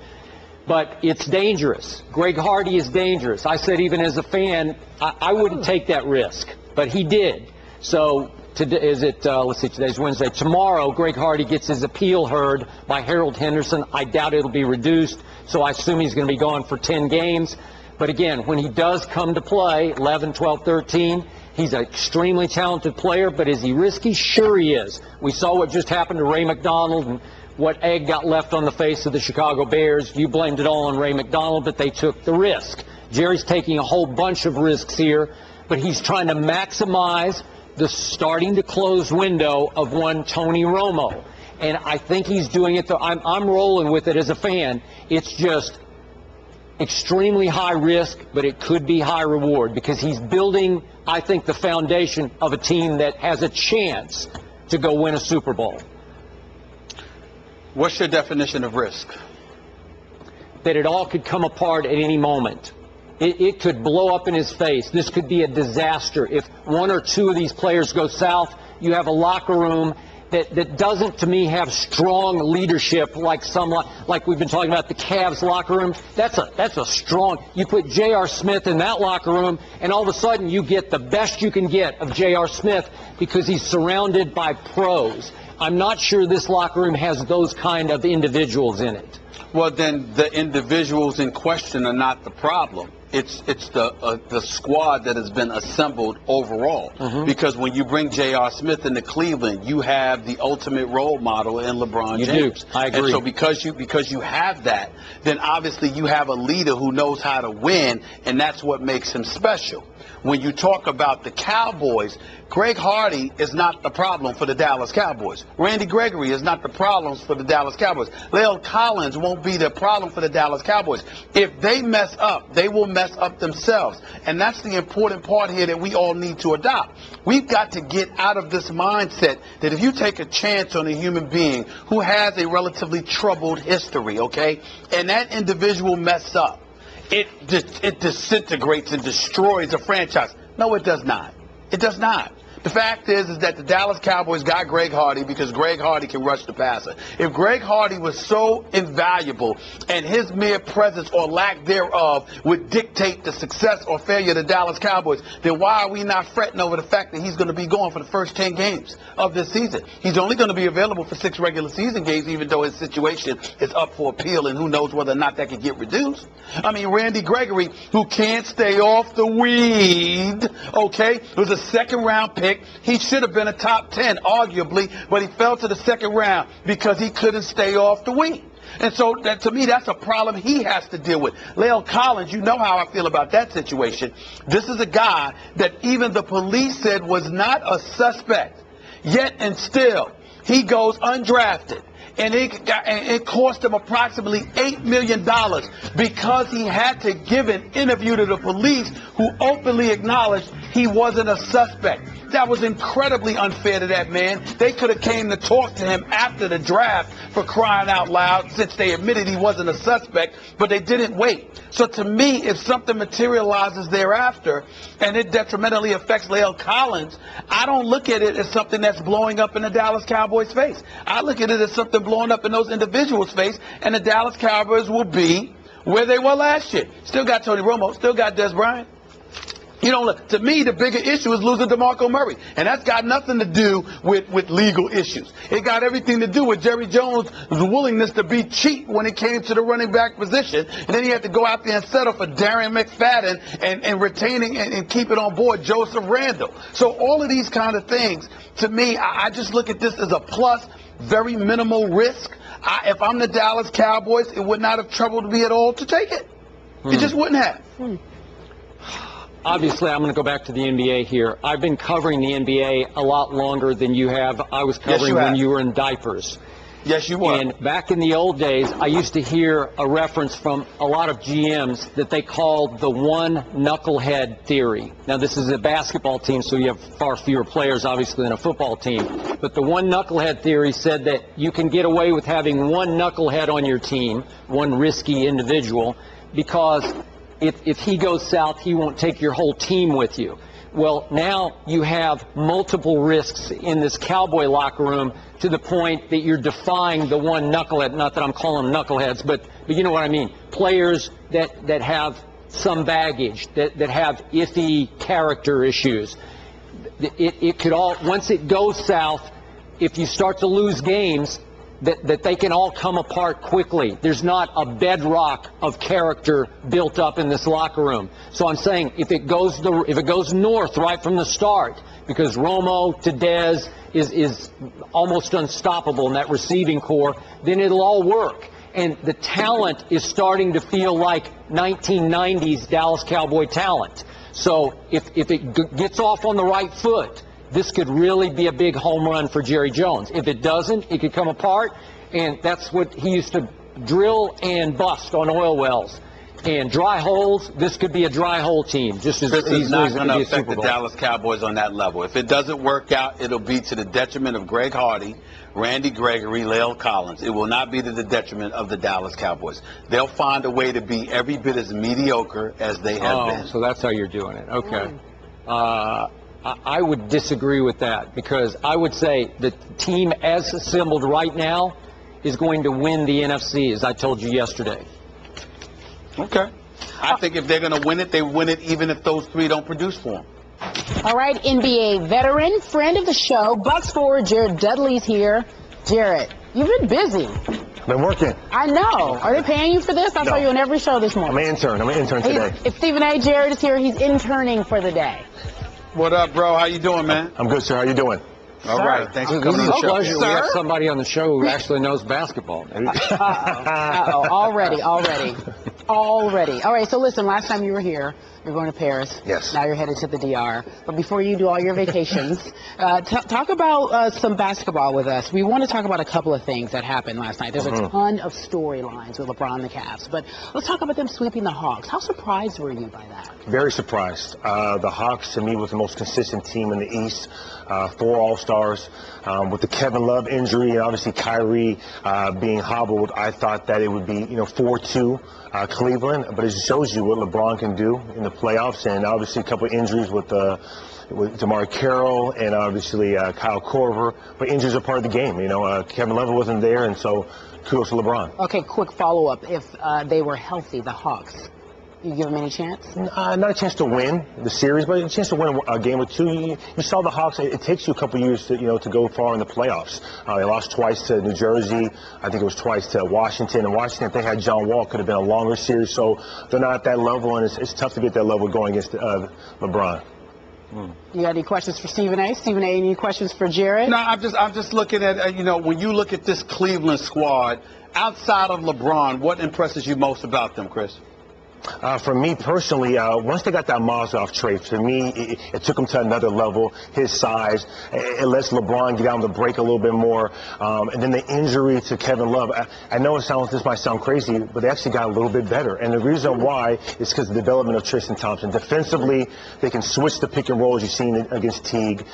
But it's dangerous. Greg Hardy is dangerous. I said even as a fan, I wouldn't take that risk, but he did. So today, let's see, today's Wednesday. Tomorrow, Greg Hardy gets his appeal heard by Harold Henderson. I doubt it'll be reduced, so I assume he's going to be gone for 10 games. But again, when he does come to play, 11, 12, 13, he's an extremely talented player, but is he risky? Sure he is. We saw what just happened to Ray McDonald and what egg got left on the face of the Chicago Bears. You blamed it all on Ray McDonald, but they took the risk. Jerry's taking a whole bunch of risks here, but he's trying to maximize the starting to close window of one Tony Romo. And I think he's doing it. I'm rolling with it as a fan. It's just extremely high risk, but it could be high reward because he's building, I think, the foundation of a team that has a chance to go win a Super Bowl. What's your definition of risk? That it all could come apart at any moment. It could blow up in his face. This could be a disaster. If 1 or 2 of these players go south, you have a locker room that doesn't, to me, have strong leadership like we've been talking about the Cavs locker room. That's a strong. You put J.R. Smith in that locker room, and all of a sudden you get the best you can get of J.R. Smith because he's surrounded by pros. I'm not sure this locker room has those kind of individuals in it. Well, then the individuals in question are not the problem. It's the squad that has been assembled overall. Because when you bring J.R. Smith into Cleveland, you have the ultimate role model in LeBron James. I agree. And so because you have that, then obviously you have a leader who knows how to win, and that's what makes him special. when you talk about the Cowboys, Greg Hardy is not the problem for the Dallas Cowboys. Randy Gregory is not the problem for the Dallas Cowboys. La'el Collins won't be the problem for the Dallas Cowboys. If they mess up, they will mess up themselves. And that's the important part here that we all need to adopt. We've got to get out of this mindset that if you take a chance on a human being who has a relatively troubled history, okay, and that individual mess up, it disintegrates and destroys a franchise. No, it does not. It does not. The fact is that the Dallas Cowboys got Greg Hardy because Greg Hardy can rush the passer. If Greg Hardy was so invaluable and his mere presence or lack thereof would dictate the success or failure of the Dallas Cowboys, then why are we not fretting over the fact that he's going to be going for the first 10 games of this season? He's only going to be available for 6 regular season games, even though his situation is up for appeal, and who knows whether or not that could get reduced. I mean, Randy Gregory, who can't stay off the weed, okay, was a second-round pick. He should have been a top 10, arguably, but he fell to the second round because he couldn't stay off the weed. And so, to me, that's a problem he has to deal with. La'el Collins, you know how I feel about that situation. This is a guy that even the police said was not a suspect. Yet and still, he goes undrafted. And it cost him approximately $8 million because he had to give an interview to the police, who openly acknowledged he wasn't a suspect. That was incredibly unfair to that man. They could have came to talk to him after the draft, for crying out loud, since they admitted he wasn't a suspect, but they didn't wait. So to me, if something materializes thereafter and it detrimentally affects La'el Collins, I don't look at it as something that's blowing up in the Dallas Cowboys' face. I look at it as something blowing up in those individuals' face, and the Dallas Cowboys will be where they were last year. Still got Tony Romo, still got Des Bryant. You know, to me, the bigger issue is losing DeMarco Murray. And that's got nothing to do with legal issues. It got everything to do with Jerry Jones' willingness to be cheap when it came to the running back position. And then he had to go out there and settle for Darren McFadden and retaining and keeping on board Joseph Randle. So all of these kind of things, to me, I just look at this as a plus, very minimal risk. If I'm the Dallas Cowboys, it would not have troubled me at all to take it. It just wouldn't have. Obviously, I'm going to go back to the NBA here. I've been covering the NBA a lot longer than you have. I was covering when you were in diapers. Yes, you were. And back in the old days, I used to hear a reference from a lot of GMs that they called the one knucklehead theory. Now, this is a basketball team, so you have far fewer players, obviously, than a football team. But the one knucklehead theory said that you can get away with having one knucklehead on your team, one risky individual, because if he goes south, he won't take your whole team with you. Well, now you have multiple risks in this Cowboy locker room, to the point that you're defying the one knucklehead. Not that I'm calling them knuckleheads, but you know what I mean. Players that have some baggage, that have iffy character issues. It could all, once it goes south, if you start to lose games, that they can all come apart quickly. There's not a bedrock of character built up in this locker room. So I'm saying if it goes north right from the start, because Romo to Dez is almost unstoppable in that receiving core, then it'll all work. And the talent is starting to feel like 1990s Dallas Cowboy talent. So if it gets off on the right foot, this could really be a big home run for Jerry Jones. If it doesn't, it could come apart, and that's what he used to drill and bust on oil wells. And dry holes, this could be a dry hole team, just as easily as it could be a Super Bowl. This is not going to affect the Dallas Cowboys on that level. If it doesn't work out, it'll be to the detriment of Greg Hardy, Randy Gregory, La'el Collins. It will not be to the detriment of the Dallas Cowboys. They'll find a way to be every bit as mediocre as they have been. So that's how you're doing it. Okay. I would disagree with that, because I would say the team as assembled right now is going to win the NFC, as I told you yesterday. Okay. I think if they're going to win it, they win it even if those three don't produce for them. All right, NBA veteran, friend of the show, Bucks forward Jared Dudley's here. Jared, you've been busy. Been working. I know. Are they paying you for this? I saw you on every show this morning. I'm an intern today. If Stephen A. Jared is here, he's interning for the day. What up, bro? How you doing, man? I'm good, sir. How you doing? All right. Thanks for coming on the show. We have somebody on the show who actually knows basketball. Already. All right, so listen, last time you were here, you're going to Paris. Yes. Now you're headed to the DR. But before you do all your vacations, talk about some basketball with us. We want to talk about a couple of things that happened last night. There's a ton of storylines with LeBron and the Cavs. But let's talk about them sweeping the Hawks. How surprised were you by that? Very surprised. The Hawks, to me, was the most consistent team in the East. 4 All-Stars. With the Kevin Love injury and obviously Kyrie being hobbled, I thought that it would be, 4-2 Cleveland. But it shows you what LeBron can do in the playoffs. And obviously a couple of injuries with DeMar Carroll and obviously Kyle Korver. But injuries are part of the game. Kevin Love wasn't there, and so kudos to LeBron. Okay, quick follow-up. If they were healthy, the Hawks, you give them any chance? Not a chance to win the series, but a chance to win a game or two. You saw the Hawks. It takes you a couple years to go far in the playoffs. They lost twice to New Jersey. I think it was twice to Washington. And Washington, if they had John Wall, could have been a longer series. So they're not at that level, and it's tough to get that level going against LeBron. You got any questions for Stephen A? Stephen A, any questions for Jared? No, I'm just looking at when you look at this Cleveland squad outside of LeBron, what impresses you most about them, Chris? For me personally, once they got that Mozgov trade, for me, it took him to another level. His size, it lets LeBron get on the break a little bit more. And then the injury to Kevin Love, I know this might sound crazy, but they actually got a little bit better. And the reason why is because of the development of Tristan Thompson. Defensively, they can switch the pick and rolls you've seen against Teague.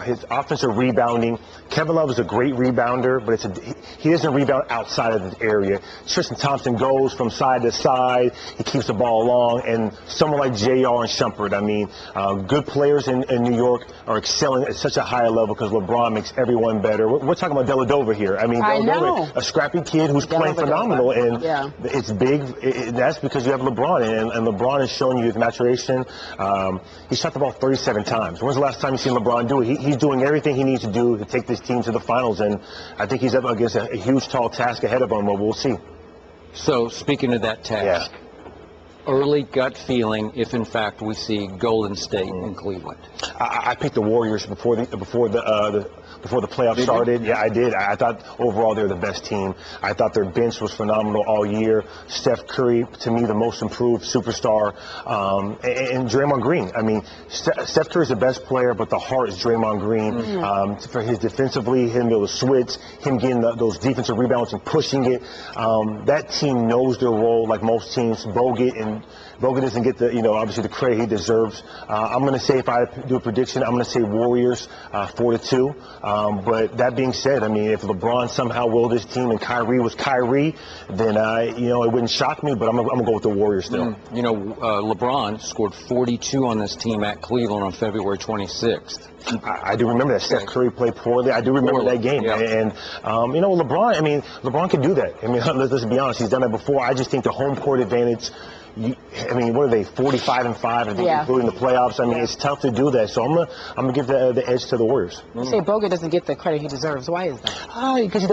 His offensive rebounding, Kevin Love is a great rebounder, but he doesn't rebound outside of the area. Tristan Thompson goes from side to side. He keeps the ball along, and someone like J.R. and Shumpert, good players in New York are excelling at such a higher level because LeBron makes everyone better. We're talking about Dellavedova here. Dellavedova, a scrappy kid who's playing phenomenal, and it's big. That's because you have LeBron, and LeBron is showing you his maturation. He shot the ball 37 times. When's the last time you've seen LeBron do it? He's doing everything he needs to do to take this team to the finals, and I think he's up against a huge, tall task ahead of him, but we'll see. So, speaking of that task, early gut feeling if in fact we see Golden State in Cleveland. I picked the Warriors before the playoffs started. Yeah, I did. I thought overall they were the best team. I thought their bench was phenomenal all year. Steph Curry, to me, the most improved superstar, and Draymond Green. Steph Curry's the best player, but the heart is Draymond Green. For his defensively, him able to switch, him getting those defensive rebounds and pushing it. That team knows their role like most teams. Bogut doesn't get obviously the credit he deserves. I'm going to say, if I do a prediction, I'm going to say Warriors 4-2. But that being said, if LeBron somehow willed his team and Kyrie was Kyrie, then it wouldn't shock me. But I'm going to go with the Warriors still. LeBron scored 42 on this team at Cleveland on February 26th. I do remember that. Steph Curry played poorly. I do remember that game. Yeah. And LeBron can do that. Let's be honest. He's done that before. I just think the home court advantage. What are they, 45-5, I think, including the playoffs? It's tough to do that. So I'm gonna give the edge to the Warriors. You say Bogut doesn't get the credit he deserves. Why is that? Because he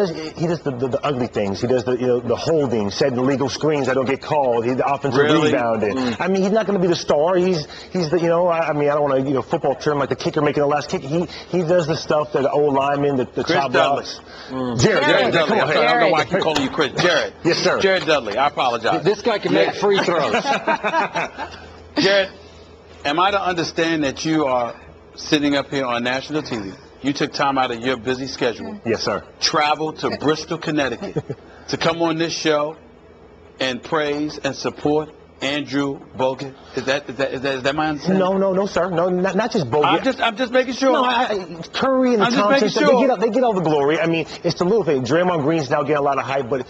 does the ugly things. He does the holding, setting illegal screens that don't get called. He's the offensive rebounding. He's not going to be the star. He's the I don't want to football term like the kicker making the last kick. He does the stuff that the old lineman, the top blocks. Jared Dudley. I don't know why I keep calling you Chris. Jared. Yes, sir. Jared Dudley. I apologize. This guy can make free throws. Jared, am I to understand that you are sitting up here on national TV? You took time out of your busy schedule. Yes, sir. Traveled to Bristol, Connecticut to come on this show and praise and support Andrew Bogut. Is that my understanding? No, sir. No, not just Bogut. I'm just making sure. No, Curry and the Thompson, they get all the glory. It's the little thing. Draymond Green's now getting a lot of hype, but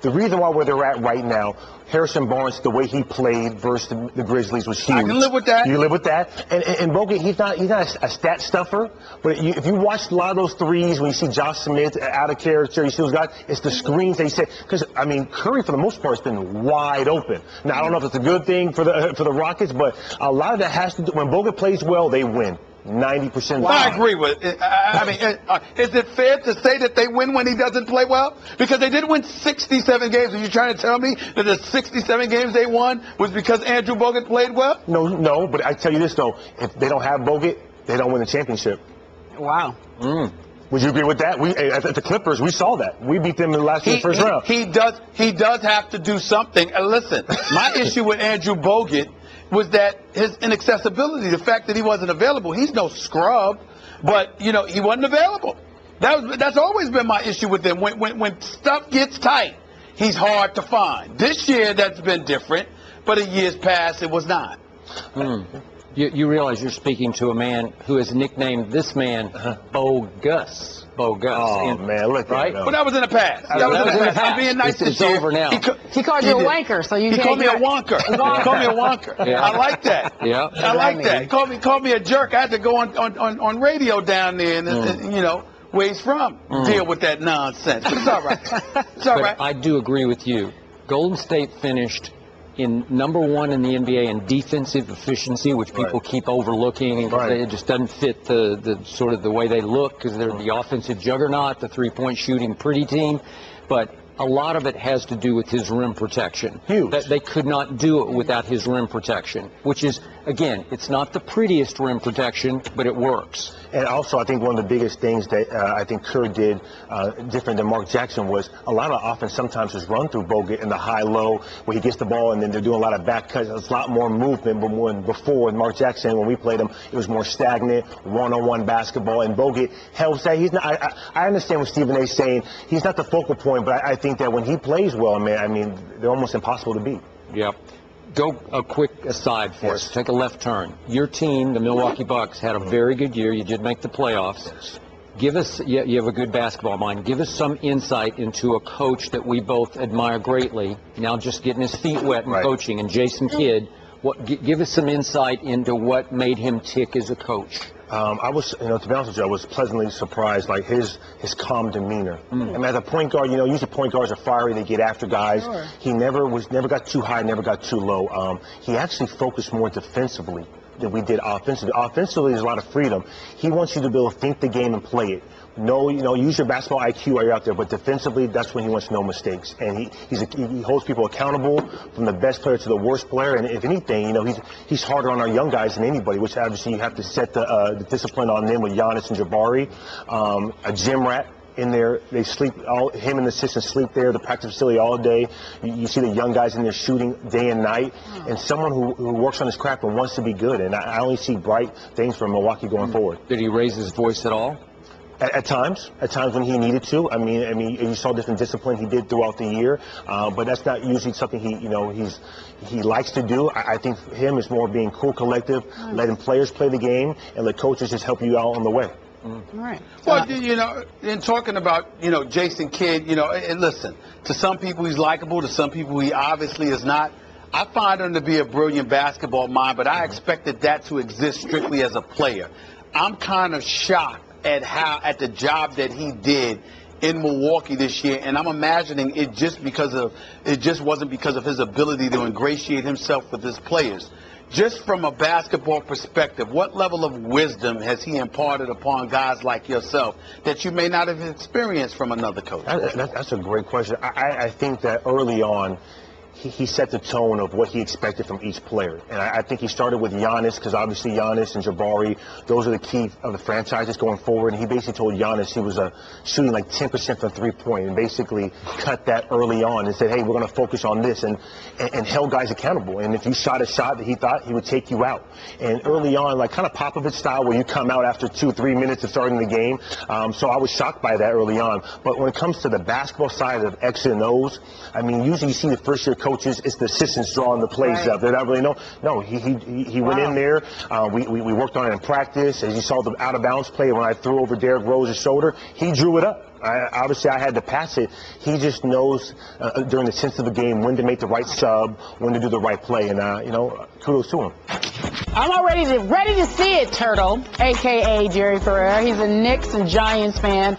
the reason why where they're at right now, Harrison Barnes, the way he played versus the Grizzlies was huge. I can live with that. You live with that. And Bogut, he's not a stat stuffer, but if you watch a lot of those threes, when you see Josh Smith out of character, you see those guys, it's the screens they set. Because, Curry, for the most part, has been wide open. Now, I don't know if it's a good thing for the Rockets, but a lot of that has to do, when Bogut plays well, they win. 90%. I agree with it. Is it fair to say that they win when he doesn't play well? Because they did win 67 games. Are you trying to tell me that the 67 games they won was because Andrew Bogut played well? No, but I tell you this, though. If they don't have Bogut, they don't win the championship. Wow. Would you agree with that? At the Clippers, we saw that. We beat them in the last year first round. He does have to do something. And listen, my issue with Andrew Bogut was that his inaccessibility, the fact that he wasn't available. He's no scrub, but, you know, he wasn't available. That's always been my issue with him. When stuff gets tight, he's hard to find. This year, that's been different, but in years past, it was not. You realize you're speaking to a man who has nicknamed this man Bogus. Bogus. Oh, man, look right? But that was in the past. That was in the past. I'm being nice It's over now. He called you a wanker, so you He can't called me a wonker. He called me a wonker. Yeah. I like that. Yeah. I like that. He called me a jerk. I had to go on radio down there and you know, where he's from, deal with that nonsense. But it's all right. It's all right. I do agree with you. Golden State finished in #1 in the NBA in defensive efficiency, which people keep overlooking. It just doesn't fit the sort of the way they look because they're the offensive juggernaut, the three-point shooting pretty team. But a lot of it has to do with his rim protection. Huge. That they could not do it without his rim protection, which is, again, it's not the prettiest rim protection, but it works. And also, I think one of the biggest things that I think Kerr did different than Mark Jackson was a lot of offense sometimes is run through Bogut in the high-low where he gets the ball and then they're doing a lot of back cuts. It's a lot more movement. But before with Mark Jackson, when we played him, it was more stagnant, one-on-one basketball. And Bogut helps that. He's not. I understand what Stephen A. is saying. He's not the focal point, but I think that when he plays well, man, I mean, they're almost impossible to beat. Yep. Go a quick aside for us. Take a left turn. Your team, the Milwaukee Bucks, had a very good year. You did make the playoffs. Give us, you have a good basketball mind. Give us some insight into a coach that we both admire greatly, now just getting his feet wet in coaching, and Jason Kidd. Give us some insight into what made him tick as a coach. I was, to be honest with you, I was pleasantly surprised, like his calm demeanor. I mean, as a point guard, usually point guards are fiery, they get after guys. Sure. He never got too high, never got too low. He actually focused more defensively than we did offensively. Offensively, there's a lot of freedom. He wants you to be able to think the game and play it. Use your basketball IQ while you're out there, but defensively, that's when he wants no mistakes. And he holds people accountable from the best player to the worst player. And if anything, he's harder on our young guys than anybody, which obviously you have to set the discipline on them with Giannis and Jabari. A gym rat in there, they sleep, him and the assistant sleep there, the practice facility all day. You see the young guys in there shooting day and night, and someone who works on his craft and wants to be good. And I only see bright things from Milwaukee going forward. Did he raise his voice at all? At times when he needed to. I mean, you saw different discipline he did throughout the year, but that's not usually something he likes to do. I think for him is more being cool, collective, letting players play the game, and let coaches just help you out on the way. All right. Well, in talking about, Jason Kidd, and listen, to some people he's likable, to some people he obviously is not. I find him to be a brilliant basketball mind, but I expected that to exist strictly as a player. I'm kind of shocked at the job that he did in Milwaukee this year, and I'm imagining it just wasn't because of his ability to ingratiate himself with his players. Just from a basketball perspective, what level of wisdom has he imparted upon guys like yourself that you may not have experienced from another coach? That's a great question. I think that early on, he set the tone of what he expected from each player. And I think he started with Giannis, because obviously Giannis and Jabari, those are the key of the franchises going forward. And he basically told Giannis he was shooting like 10% from three-point, and basically cut that early on and said, hey, we're going to focus on this, and held guys accountable. And if you shot a shot that he thought, he would take you out. And early on, like kind of Popovich style, where you come out after 2-3 minutes of starting the game. So I was shocked by that early on. But when it comes to the basketball side of X and O's, I mean, usually you see the first-year coaches, it's the assistants drawing the plays up. They're not really no. He went in there. We worked on it in practice. As you saw the out-of-bounds play when I threw over Derrick Rose's shoulder, he drew it up. Obviously, I had to pass it. He just knows during the sense of the game when to make the right sub, when to do the right play, and kudos to him. I'm already ready to see it, Turtle, a.k.a. Jerry Ferrara. He's a Knicks and Giants fan.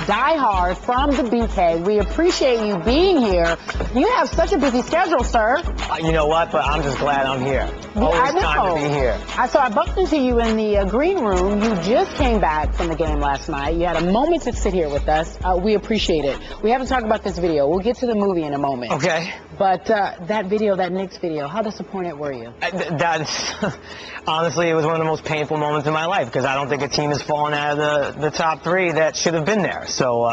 Die hard from the BK. We appreciate you being here. You have such a busy schedule, sir. You know what? But I'm just glad I'm here. Always time to be here. So I bumped into you in the green room. You just came back from the game last night. You had a moment to sit here with us. We appreciate it. We haven't talked about this video. We'll get to the movie in a moment. Okay. But that video, that Knicks video, how disappointed were you? That's honestly, it was one of the most painful moments in my life because I don't think a team has fallen out of the top 3 that should have been there. So,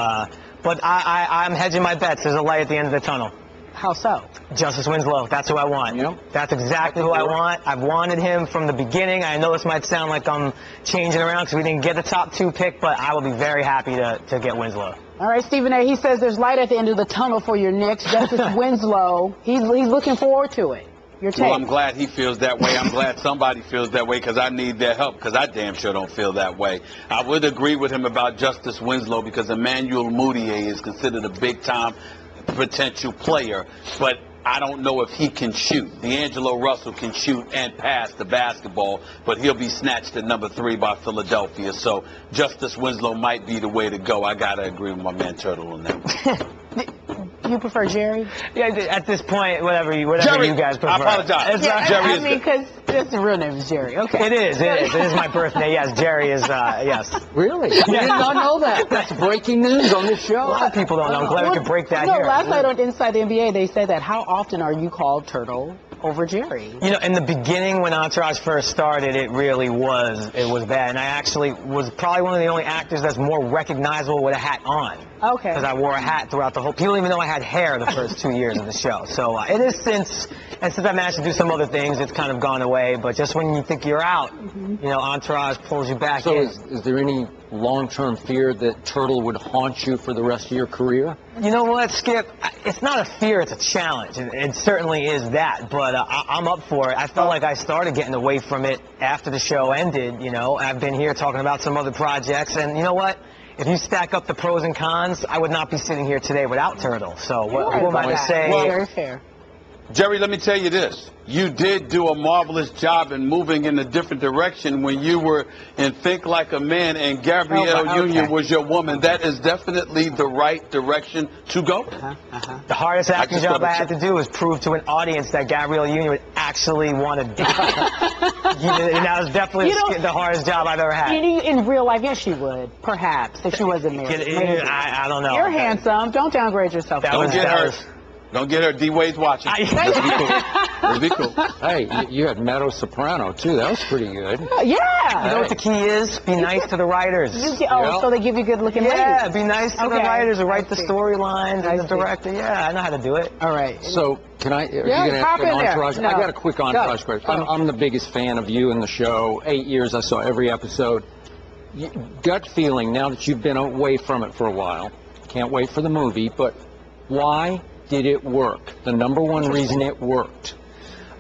but I'm hedging my bets. There's a light at the end of the tunnel. How so? Justice Winslow. That's who I want. Yep. That's exactly who I want. I've wanted him from the beginning. I know this might sound like I'm changing around because we didn't get the top 2 pick, but I will be very happy to get Winslow. All right, Stephen A. He says there's light at the end of the tunnel for your Knicks. Justice Winslow, he's looking forward to it. Your take? Well, I'm glad he feels that way. I'm glad somebody feels that way because I need their help because I damn sure don't feel that way. I would agree with him about Justice Winslow because Emmanuel Mudiay is considered a big-time potential player, but I don't know if he can shoot. D'Angelo Russell can shoot and pass the basketball, but he'll be snatched at number 3 by Philadelphia. So Justice Winslow might be the way to go. I got to agree with my man Turtle on that one. You prefer Jerry? Yeah, at this point, whatever you guys prefer. I apologize. Yeah, I mean, because the real name is Jerry. Okay. It is. It is my birthday. Yes, Jerry is, yes. Really? I did not know that. That's breaking news on this show. A lot of people don't know. I'm glad we could break that here. Last night on Inside the NBA, they said that. How often are you called Turtle over Jerry? You know, in the beginning when Entourage first started, it really was bad. And I actually was probably one of the only actors that's more recognizable with a hat on. Okay. Because I wore a hat throughout the whole. People didn't even know I had hair the first 2 years of the show. So it is since I managed to do some other things, it's kind of gone away. But just when you think you're out, you know, Entourage pulls you back in. So is there any long-term fear that Turtle would haunt you for the rest of your career? You know what, Skip? It's not a fear, it's a challenge. It certainly is that, but I'm up for it. I felt like I started getting away from it after the show ended, you know. I've been here talking about some other projects, and you know what? If you stack up the pros and cons, I would not be sitting here today without Turtle. So what am I to say? Well, very fair. Jerry, let me tell you this. You did do a marvelous job in moving in a different direction when you were in Think Like a Man and Gabrielle Union was your woman. That is definitely the right direction to go. The hardest acting job I had to do was prove to an audience that Gabrielle Union would actually want to do it. And that was definitely the hardest job I've ever had. In real life, yes, she would. Perhaps, if she wasn't married. I don't know. You're handsome. Don't downgrade yourself. Don't get her. D-Wade's watching. Let's be cool. Hey, you had Meadow Soprano, too. That was pretty good. Yeah. You know what the key is? Be nice to the writers. So they give you good-looking ladies. Yeah, be nice to the writers who write the storylines and the director. Yeah, I know how to do it. All right. So, can I? Are you going to ask an entourage? No. I got a quick entourage question. I'm the biggest fan of you in the show. 8 years, I saw every episode. Gut feeling, now that you've been away from it for a while, can't wait for the movie, but why did it work? The number one reason it worked.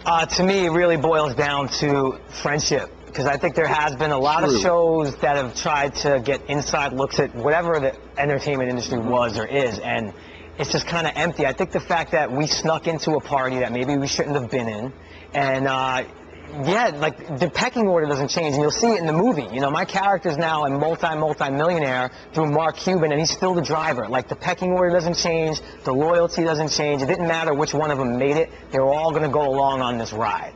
To me, it really boils down to friendship. Because I think there has been a lot of shows that have tried to get inside looks at whatever the entertainment industry was or is, and it's just kind of empty. I think the fact that we snuck into a party that maybe we shouldn't have been in, and yeah, like the pecking order doesn't change, and you'll see it in the movie. You know, my character's now a multi-millionaire through Mark Cuban, and he's still the driver. Like the pecking order doesn't change, the loyalty doesn't change. It didn't matter which one of them made it. They were all going to go along on this ride.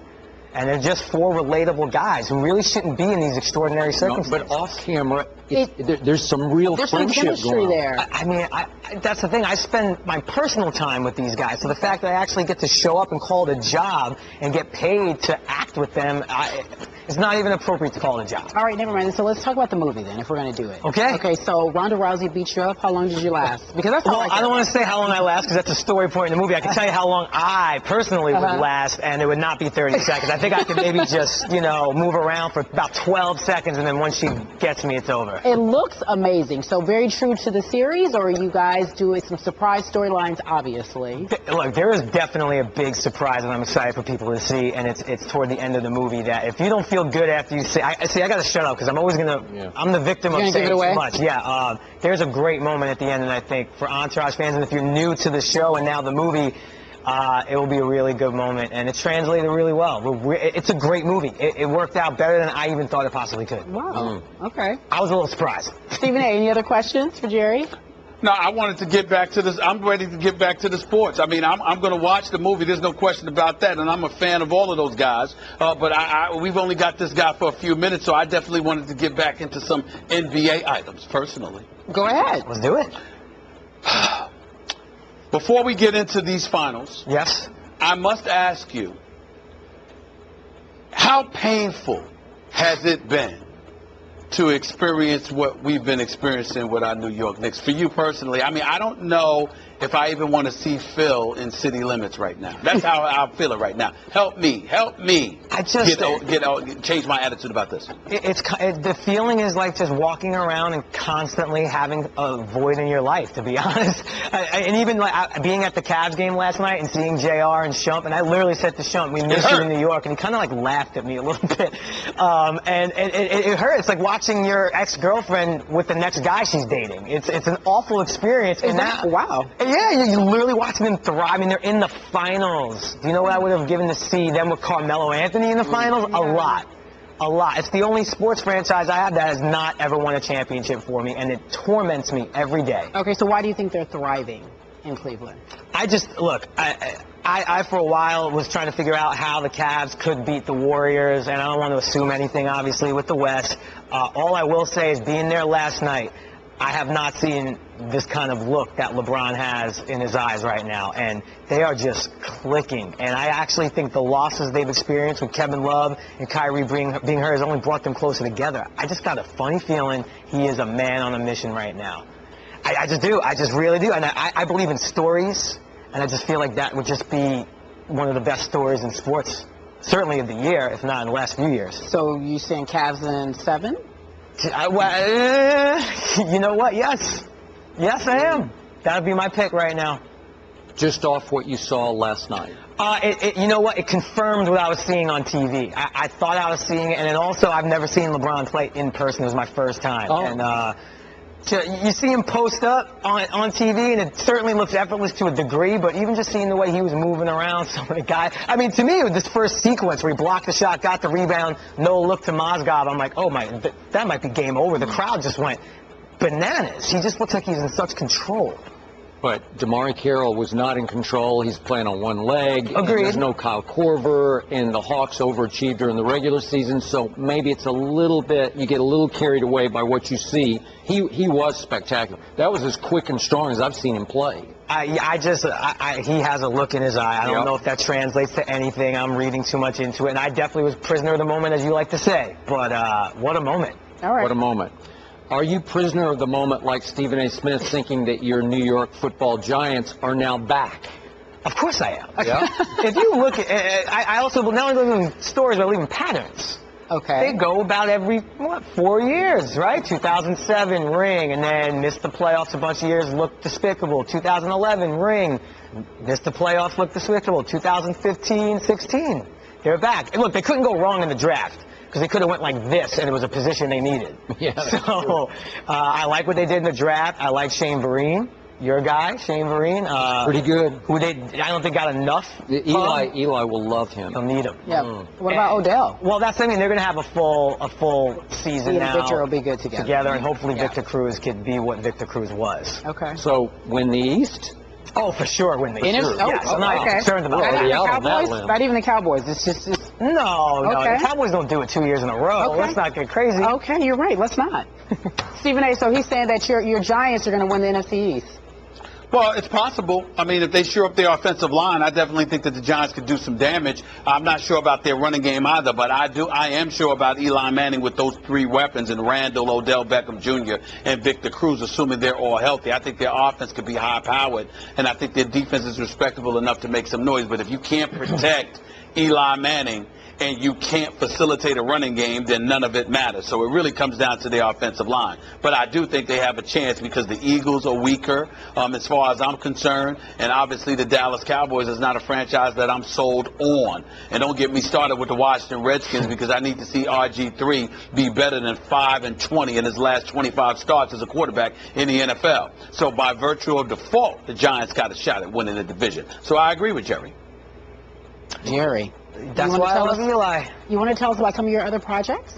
And they're just 4 relatable guys who really shouldn't be in these extraordinary circumstances. But off camera, there's some real friendship going on. There. I mean, that's the thing. I spend my personal time with these guys. So the fact that I actually get to show up and call it a job and get paid to act with them, it's not even appropriate to call it a job. All right, never mind. So let's talk about the movie then, if we're going to do it. Okay. Okay, so Ronda Rousey beat you up. How long did you last? Because that's I don't want to say how long I last because that's a story point in the movie. I can tell you how long I personally would last, and it would not be 30 seconds. I think I could maybe just, move around for about 12 seconds, and then once she gets me, it's over. It looks amazing. So very true to the series, or are you guys doing some surprise storylines, obviously? Look, there is definitely a big surprise, and I'm excited for people to see, and it's toward the end of the movie that if you don't feel good after you see, I got to shut up because I'm always I'm the victim of saying too much. Yeah, there's a great moment at the end, and I think for Entourage fans, and if you're new to the show and now the movie, it will be a really good moment, and it translated really well. It's a great movie. It worked out better than I even thought it possibly could. Wow. Okay. I was a little surprised. Stephen A., any other questions for Jerry? No, I wanted to get back to this. I'm ready to get back to the sports. I mean, I'm going to watch the movie. There's no question about that, and I'm a fan of all of those guys. But we've only got this guy for a few minutes, so I definitely wanted to get back into some NBA items personally. Go ahead. Let's do it. Before we get into these finals, Yes. I must ask you, how painful has it been to experience what we've been experiencing with our New York Knicks? For you personally, I mean, I don't know if I even want to see Phil in city limits right now. That's how I'm feeling right now. Help me. I just change my attitude about this. The feeling is like just walking around and constantly having a void in your life, to be honest. And even like being at the Cavs game last night and seeing JR and Shump, and I literally said to Shump, "We miss you in New York," and he kind of like laughed at me a little bit. And it hurt. It's like watching your ex-girlfriend with the next guy she's dating. It's an awful experience. Wow. Yeah, you're literally watching them thrive. I mean, they're in the finals. Do you know what I would have given to see them with Carmelo Anthony in the finals? A lot. It's the only sports franchise I have that has not ever won a championship for me, and it torments me every day. Okay, so why do you think they're thriving in Cleveland? I for a while was trying to figure out how the Cavs could beat the Warriors, and I don't want to assume anything, obviously, with the West. All I will say is being there last night, I have not seen this kind of look that LeBron has in his eyes right now, and they are just clicking. And I actually think the losses they've experienced with Kevin Love and Kyrie being hurt has only brought them closer together. I just got a funny feeling he is a man on a mission right now. I just do. I just really do. And I believe in stories, and I just feel like that would just be one of the best stories in sports, certainly of the year, if not in the last few years. So you saying Cavs in 7? You know what? Yes, I am. That would be my pick right now. Just off what you saw last night. You know what? It confirmed what I was seeing on TV. I thought I was seeing it, and then also I've never seen LeBron play in person. It was my first time. Oh. And you see him post up on TV, and it certainly looks effortless to a degree, but even just seeing the way he was moving around some of the guys. I mean, to me, with this first sequence where he blocked the shot, got the rebound, no look to Mozgov, I'm like, oh my, that might be game over. The crowd just went bananas. He just looks like he's in such control. But Damari Carroll was not in control. He's playing on one leg. Agreed. There's no Kyle Korver, and the Hawks overachieved during the regular season, so maybe it's a little bit, you get a little carried away by what you see. He was spectacular. That was as quick and strong as I've seen him play. He has a look in his eye. I don't know if that translates to anything. I'm reading too much into it, and I definitely was prisoner of the moment, as you like to say. But what a moment. All right. What a moment. Are you prisoner of the moment like Stephen A. Smith, thinking that your New York football Giants are now back? Of course I am. Yeah? If you look at I also not only believe in stories, but I believe in patterns. Okay. They go about every, 4 years, right? 2007, ring, and then missed the playoffs a bunch of years, looked despicable. 2011, ring, missed the playoffs, looked despicable. 2015, 16, they're back. And look, they couldn't go wrong in the draft, because they could have went like this, and it was a position they needed. Yeah. So I like what they did in the draft. I like Shane Vereen, your guy, Shane Vereen. Pretty good. Who I don't think got enough. Eli will love him. He'll need him. Yeah. What about Odell? Well, that's the thing. They're going to have a full season now. Victor will be good together. And hopefully Victor Cruz could be what Victor Cruz was. Okay. So win the East. Oh, for sure win the East. Yes, I'm not concerned about that. Not even the Cowboys. It's just. No. Okay. The Cowboys don't do it 2 years in a row. Okay. Let's not get crazy. Okay, you're right. Let's not. Stephen A., so he's saying that your Giants are going to win the NFC East. Well, it's possible. I mean, if they shore up their offensive line, I definitely think that the Giants could do some damage. I'm not sure about their running game either, but I am sure about Eli Manning with those three weapons, and Randall, Odell Beckham Jr., and Victor Cruz, assuming they're all healthy. I think their offense could be high-powered, and I think their defense is respectable enough to make some noise. But if you can't protect Eli Manning and you can't facilitate a running game, then none of it matters. So it really comes down to their offensive line. But I do think they have a chance because the Eagles are weaker as far as I'm concerned. And obviously the Dallas Cowboys is not a franchise that I'm sold on. And don't get me started with the Washington Redskins because I need to see RG3 be better than 5-20 in his last 25 starts as a quarterback in the NFL. So by virtue of default, the Giants got a shot at winning the division. So I agree with Jerry. Jerry. That's why I love Eli. You want to tell us about some of your other projects?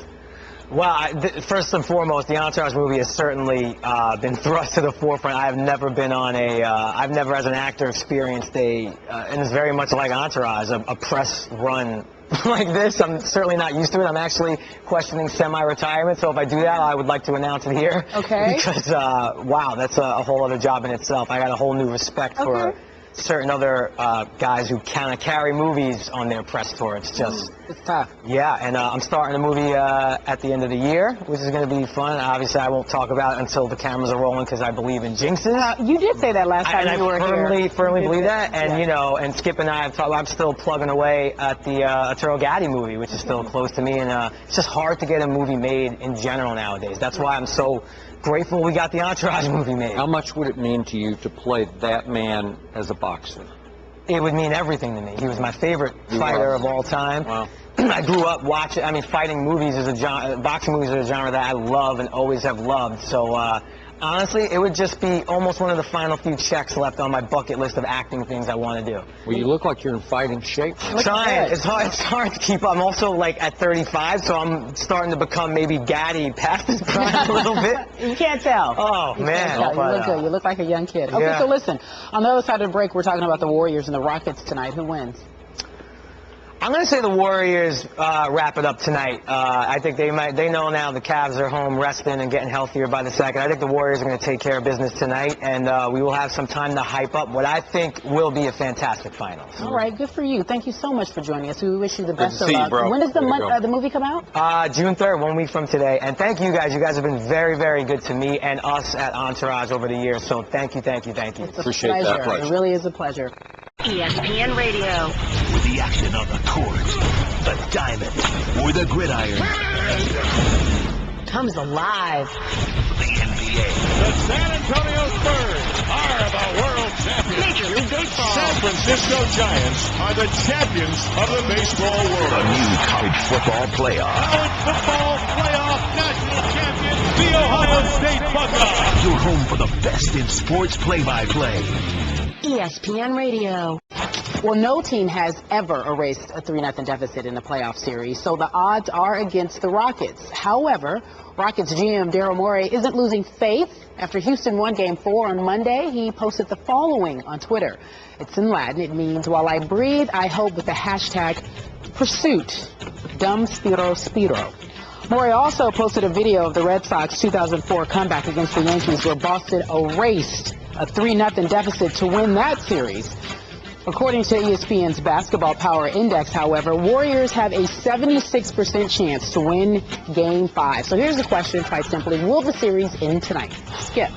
Well, first and foremost, the Entourage movie has certainly been thrust to the forefront. I've never been on as an actor, experienced and it's very much like Entourage, a press-run like this. I'm certainly not used to it. I'm actually questioning semi-retirement, so if I do that, I would like to announce it here. Okay. Because, wow, that's a whole other job in itself. I got a whole new respect for certain other guys who kind of carry movies on their press tour. It's just... It's tough. Yeah, and I'm starting a movie at the end of the year, which is going to be fun. Obviously, I won't talk about it until the cameras are rolling because I believe in jinxes. You did say that last time you were here. I firmly believe that. And, you know, and Skip and I, I'm still plugging away at the Arturo Gatti movie, which is still close to me. And it's just hard to get a movie made in general nowadays. That's why I'm so grateful we got the Entourage movie made. How much would it mean to you to play that man as a boxer? It would mean everything to me. He was my favorite fighter of all time. Wow. I grew up watching, fighting movies is a genre, boxing movies are a genre that I love and always have loved. So, honestly, it would just be almost one of the final few checks left on my bucket list of acting things I want to do. Well, you look like you're in fighting shape. Trying. It's hard to keep up. I'm also, like, at 35, so I'm starting to become maybe Gatti past his prime a little bit. You can't tell. Oh, man. You look good. You look like a young kid. Okay, so listen. On the other side of the break, we're talking about the Warriors and the Rockets tonight. Who wins? I'm going to say the Warriors wrap it up tonight. I think they know now the Cavs are home resting and getting healthier by the second. I think the Warriors are going to take care of business tonight, and we will have some time to hype up what I think will be a fantastic finals. All right, good for you. Thank you so much for joining us. We wish you the best to of see you, luck. bro. When does the movie come out? June 3rd, 1 week from today. And thank you guys. You guys have been very, very good to me and us at Entourage over the years. So thank you, thank you, thank you. It's a pleasure. It really is a pleasure. ESPN Radio. With the action on the court, the diamond, or the gridiron. Comes alive. The NBA. The San Antonio Spurs are the world champions. Major League Baseball. San Francisco Giants are the champions of the baseball world. The new college football playoff. College football playoff national champion, the Ohio State Buckeyes. You're home for the best in sports play-by-play. ESPN Radio. Well, no team has ever erased a 3-0 deficit in a playoff series, so the odds are against the Rockets. However, Rockets GM Daryl Morey isn't losing faith. After Houston won Game 4 on Monday, he posted the following on Twitter. It's in Latin. It means, while I breathe, I hope, with the hashtag pursuit. Dum spiro spiro. Morey also posted a video of the Red Sox 2004 comeback against the Yankees, where Boston erased a 3-0 deficit to win that series. According to ESPN's Basketball Power Index, however, Warriors have a 76% chance to win Game 5. So here's the question, quite simply. Will the series end tonight? Skip.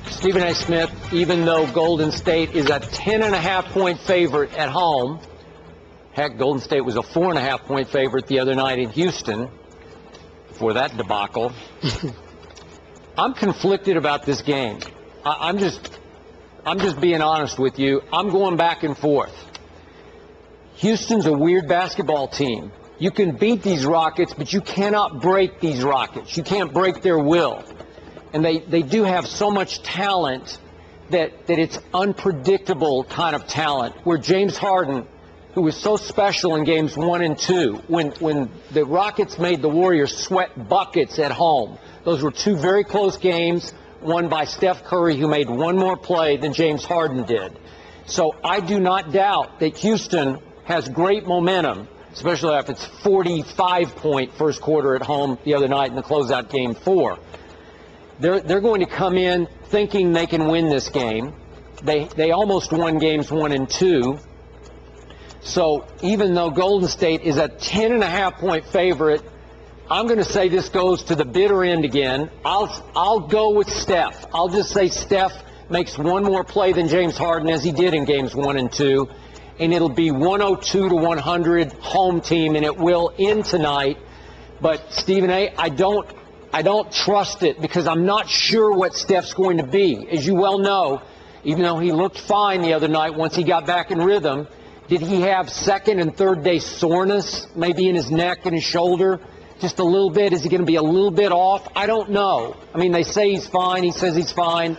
Stephen A. Smith, even though Golden State is a 10.5-point favorite at home, heck, Golden State was a 4.5-point favorite the other night in Houston for that debacle. I'm conflicted about this game. I'm just being honest with you. I'm going back and forth. Houston's a weird basketball team. You can beat these Rockets, but you cannot break these Rockets. You can't break their will. And they do have so much talent that it's unpredictable kind of talent, where James Harden, who was so special in games 1 and 2, when the Rockets made the Warriors sweat buckets at home. Those were 2 very close games, won by Steph Curry, who made 1 more play than James Harden did. So I do not doubt that Houston has great momentum, especially after its 45-point first quarter at home the other night in the closeout Game 4. They're going to come in thinking they can win this game. They almost won games 1 and 2. So even though Golden State is a 10.5-point favorite, I'm going to say this goes to the bitter end again. I'll go with Steph. I'll just say Steph makes 1 more play than James Harden, as he did in games 1 and 2, and it'll be 102-100 home team, and it will end tonight. But Stephen A., I don't trust it, because I'm not sure what Steph's going to be. As you well know, even though he looked fine the other night once he got back in rhythm, did he have second and third day soreness, maybe in his neck and his shoulder? Just a little bit? Is he going to be a little bit off? I don't know. I mean, they say he's fine. He says he's fine.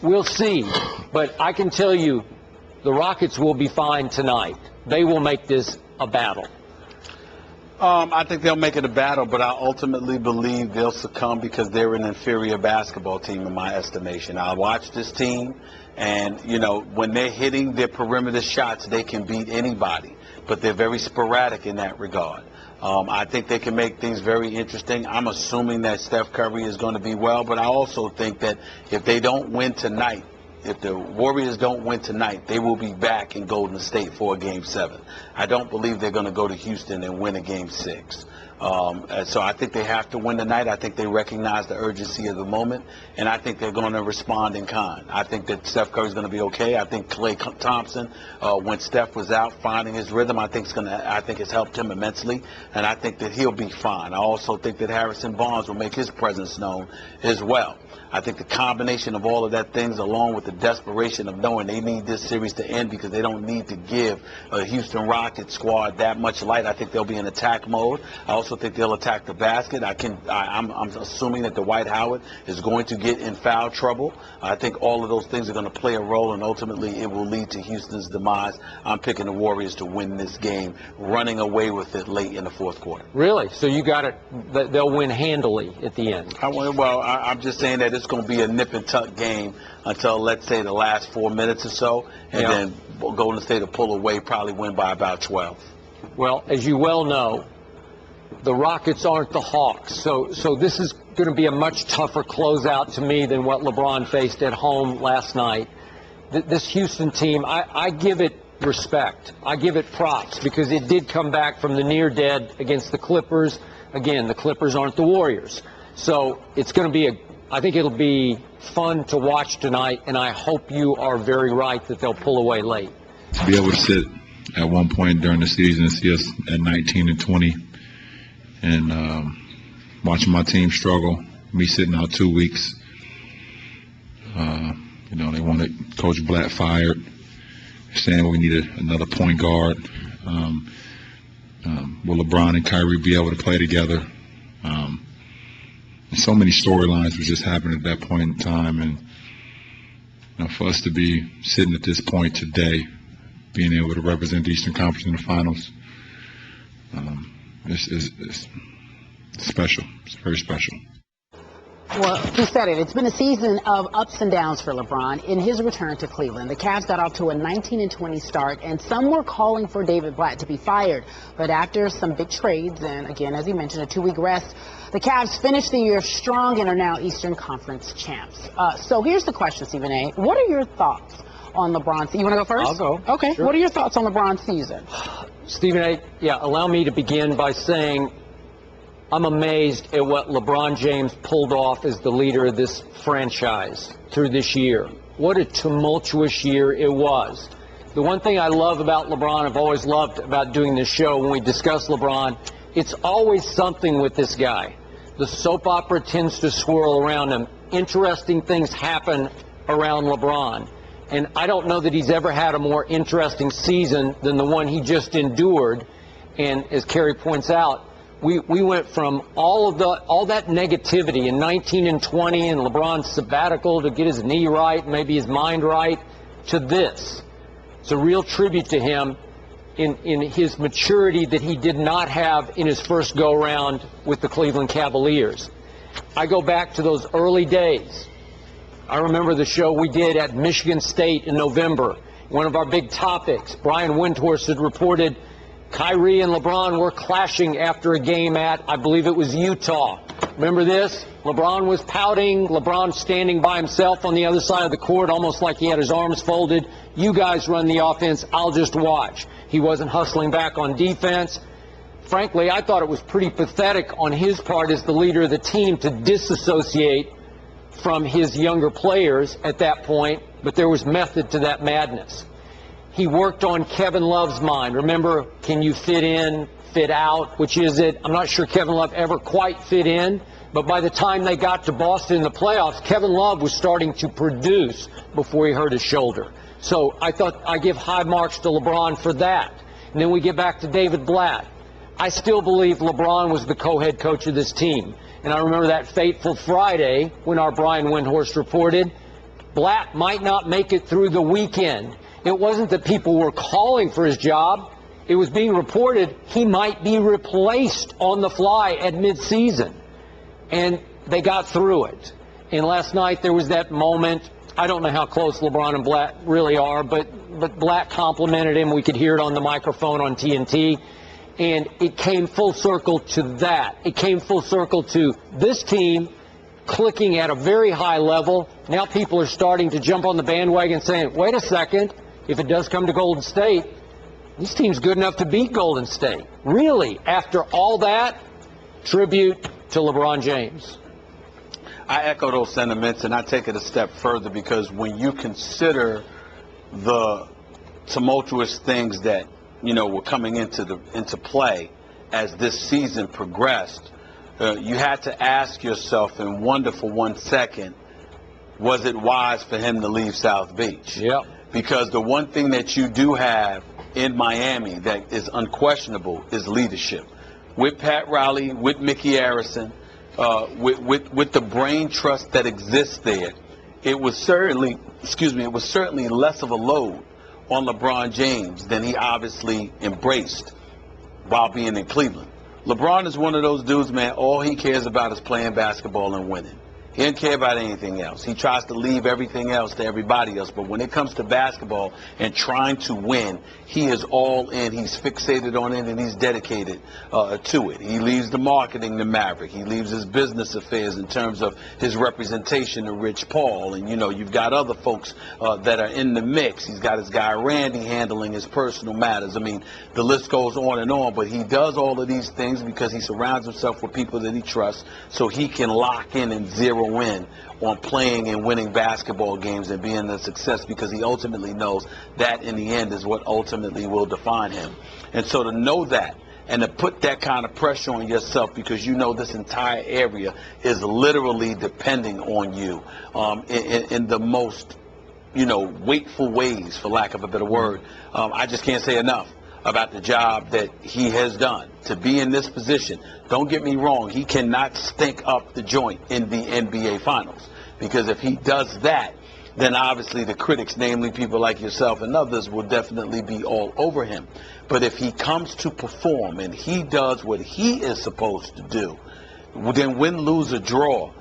We'll see. But I can tell you, the Rockets will be fine tonight. They will make this a battle. I think they'll make it a battle, but I ultimately believe they'll succumb because they're an inferior basketball team in my estimation. I watch this team, and, you know, when they're hitting their perimeter shots, they can beat anybody. but they're very sporadic in that regard. I think they can make things very interesting. I'm assuming that Steph Curry is going to be well, but I also think that if they don't win tonight, if the Warriors don't win tonight, they will be back in Golden State for a Game 7. I don't believe they're going to go to Houston and win a Game 6. So I think they have to win tonight. I think they recognize the urgency of the moment, and I think they're going to respond in kind. I think that Steph Curry's going to be okay. I think Klay Thompson, when Steph was out, finding his rhythm, I think it's helped him immensely, and I think that he'll be fine. I also think that Harrison Barnes will make his presence known as well. I think the combination of all of that things, along with the desperation of knowing they need this series to end because they don't need to give a Houston Rockets squad that much light. I think they'll be in attack mode. I also think they'll attack the basket. I'm assuming that Dwight Howard is going to get in foul trouble. I think all of those things are going to play a role, and ultimately it will lead to Houston's demise. I'm picking the Warriors to win this game, running away with it late in the fourth quarter. Really? So you got it? They'll win handily at the end. I'm just saying that it's going to be a nip-and-tuck game until, let's say, the last 4 minutes or so, and then Golden State will pull away, probably win by about 12. Well, as you well know, the Rockets aren't the Hawks, so this is going to be a much tougher closeout to me than what LeBron faced at home last night. This Houston team, I give it respect. I give it props because it did come back from the near dead against the Clippers. Again, the Clippers aren't the Warriors. So it's going to be I think it'll be fun to watch tonight, and I hope you are very right that they'll pull away late. To be able to sit at one point during the season and see us at 19-20 and watching my team struggle, me sitting out 2 weeks, they wanted Coach Blatt fired, saying we needed another point guard. Will LeBron and Kyrie be able to play together? So many storylines was just happening at that point in time, and for us to be sitting at this point today, being able to represent the Eastern Conference in the finals, it's special. It's very special. Well, he said it. It's been a season of ups and downs for LeBron in his return to Cleveland. The Cavs got off to a 19-20 start, and some were calling for David Blatt to be fired. But after some big trades and, again, as he mentioned, a 2-week rest, the Cavs finished the year strong and are now Eastern Conference champs. So here's the question, Stephen A. What are your thoughts on LeBron's? You want to go first? I'll go. Okay. Sure. What are your thoughts on LeBron's season? Stephen A., allow me to begin by saying I'm amazed at what LeBron James pulled off as the leader of this franchise through this year. What a tumultuous year it was. The one thing I love about LeBron, I've always loved about doing this show when we discuss LeBron, it's always something with this guy. The soap opera tends to swirl around him. Interesting things happen around LeBron. And I don't know that he's ever had a more interesting season than the one he just endured. And as Kerry points out, we went from all that negativity in 19 and 20 and LeBron's sabbatical to get his knee right, maybe his mind right, to this. It's a real tribute to him in his maturity that he did not have in his first go-round with the Cleveland Cavaliers. I go back to those early days. I remember the show we did at Michigan State in November. One of our big topics, Brian Windhorst had reported Kyrie and LeBron were clashing after a game at, I believe it was Utah. Remember this? LeBron was pouting, LeBron standing by himself on the other side of the court, almost like he had his arms folded. You guys run the offense, I'll just watch. He wasn't hustling back on defense. Frankly, I thought it was pretty pathetic on his part as the leader of the team to disassociate from his younger players at that point, but there was method to that madness. He worked on Kevin Love's mind. Remember, can you fit in, fit out? Which is it? I'm not sure Kevin Love ever quite fit in, but by the time they got to Boston in the playoffs, Kevin Love was starting to produce before he hurt his shoulder. So I thought I give high marks to LeBron for that. And then we get back to David Blatt. I still believe LeBron was the co-head coach of this team. And I remember that fateful Friday when our Brian Windhorst reported Blatt might not make it through the weekend. It wasn't that people were calling for his job. It was being reported he might be replaced on the fly at midseason. And they got through it. And last night there was that moment I don't know how close LeBron and Blatt really are, but Blatt complimented him. We could hear it on the microphone on TNT. And it came full circle to that. It came full circle to this team clicking at a very high level. Now people are starting to jump on the bandwagon saying, wait a second, if it does come to Golden State, this team's good enough to beat Golden State. Really, after all that, tribute to LeBron James. I echo those sentiments, and I take it a step further because when you consider the tumultuous things that, were coming into play as this season progressed, you had to ask yourself and wonder for 1 second, was it wise for him to leave South Beach? Yep. Because the one thing that you do have in Miami that is unquestionable is leadership. With Pat Riley, with Mickey Arison, with the brain trust that exists there, it was certainly less of a load on LeBron James than he obviously embraced while being in Cleveland. LeBron is one of those dudes, man, all he cares about is playing basketball and winning. He doesn't care about anything else. He tries to leave everything else to everybody else. But when it comes to basketball and trying to win, he is all in. He's fixated on it, and he's dedicated to it. He leaves the marketing to Maverick. He leaves his business affairs in terms of his representation to Rich Paul. And, you've got other folks that are in the mix. He's got his guy Randy handling his personal matters. I mean, the list goes on and on. But he does all of these things because he surrounds himself with people that he trusts so he can lock in and zero in on playing and winning basketball games and being a success, because he ultimately knows that in the end is what ultimately will define him. And so to know that and to put that kind of pressure on yourself, because this entire area is literally depending on you in the most wakeful ways, for lack of a better word. I just can't say enough about the job that he has done to be in this position. Don't get me wrong, he cannot stink up the joint in the NBA Finals, because if he does that, then obviously the critics, namely people like yourself and others, will definitely be all over him. But if he comes to perform and he does what he is supposed to do, then win, lose, or draw,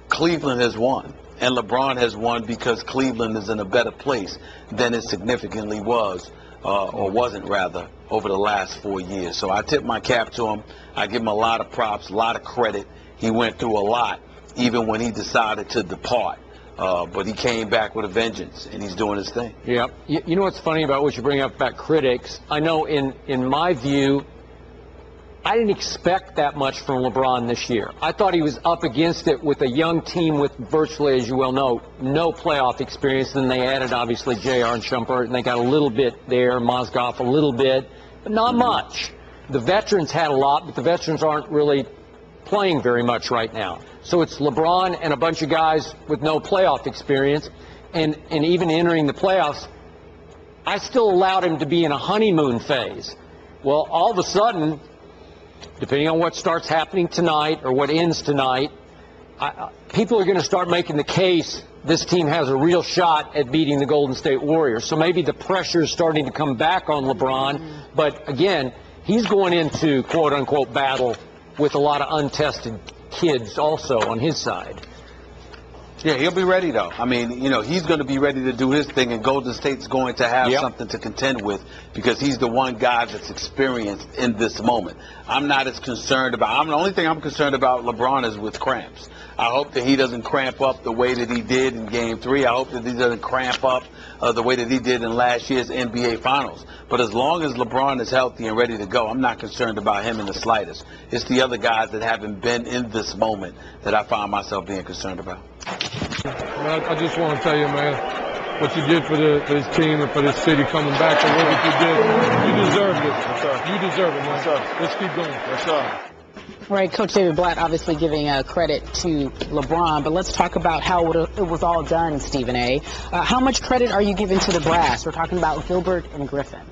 Cleveland has won. And LeBron has won because Cleveland is in a better place than it significantly was, or wasn't rather, over the last 4 years. So I tip my cap to him. I give him a lot of props, a lot of credit. He went through a lot, even when he decided to depart. But he came back with a vengeance, and he's doing his thing. Yeah. You know what's funny about what you bring up about critics? I know in my view, I didn't expect that much from LeBron this year. I thought he was up against it with a young team with virtually, as you well know, no playoff experience. Then they added, obviously, JR and Shumpert, and they got a little bit there, Mozgov a little bit, but not much. The veterans had a lot, but the veterans aren't really playing very much right now. So it's LeBron and a bunch of guys with no playoff experience, and even entering the playoffs, I still allowed him to be in a honeymoon phase. Well, all of a sudden, depending on what starts happening tonight or what ends tonight, people are going to start making the case this team has a real shot at beating the Golden State Warriors. So maybe the pressure is starting to come back on LeBron. But again, he's going into quote-unquote battle with a lot of untested kids also on his side. Yeah, he'll be ready, though. I mean, he's going to be ready to do his thing, and Golden State's going to have something to contend with because he's the one guy that's experienced in this moment. I'm not as concerned about – the only thing I'm concerned about LeBron is with cramps. I hope that he doesn't cramp up the way that he did in Game 3. I hope that he doesn't cramp up the way that he did in last year's NBA Finals. But as long as LeBron is healthy and ready to go, I'm not concerned about him in the slightest. It's the other guys that haven't been in this moment that I find myself being concerned about. Man, I just want to tell you, man, what you did for this team and for this city coming back and what you did, you deserved it. Yes, sir. You deserve it, man. Yes, sir. Let's keep going. Yes, sir. All right, Coach David Blatt obviously giving credit to LeBron, but let's talk about how it was all done, Stephen A. How much credit are you giving to the brass? We're talking about Gilbert and Griffin.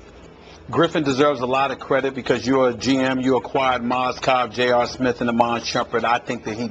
Griffin deserves a lot of credit because you're a GM. You acquired Maz Cobb, J.R. Smith, and Amon Shumpert. I think that he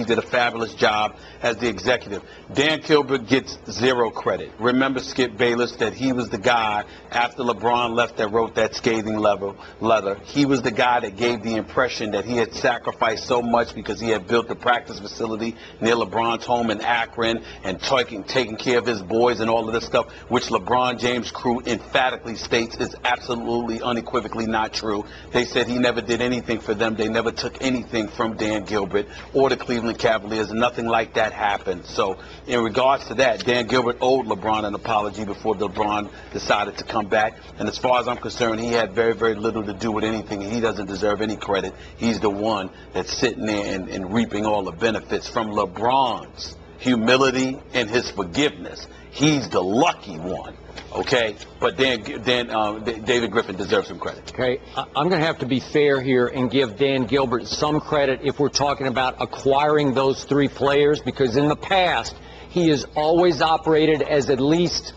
did a fabulous job as the executive. Dan Gilbert gets zero credit. Remember Skip Bayless, that he was the guy after LeBron left that wrote that scathing letter. He was the guy that gave the impression that he had sacrificed so much because he had built the practice facility near LeBron's home in Akron and taking care of his boys and all of this stuff, which LeBron James' crew emphatically states is absolutely unequivocally not true. They said he never did anything for them. They never took anything from Dan Gilbert or the Cleveland Cavaliers. Nothing like that happened. So in regards to that, Dan Gilbert owed LeBron an apology before LeBron decided to come back. And as far as I'm concerned, he had very, very little to do with anything. He doesn't deserve any credit. He's the one that's sitting there and reaping all the benefits from LeBron's humility and his forgiveness. He's the lucky one. Okay, but David Griffin deserves some credit. Okay, I'm going to have to be fair here and give Dan Gilbert some credit if we're talking about acquiring those three players, because in the past he has always operated as at least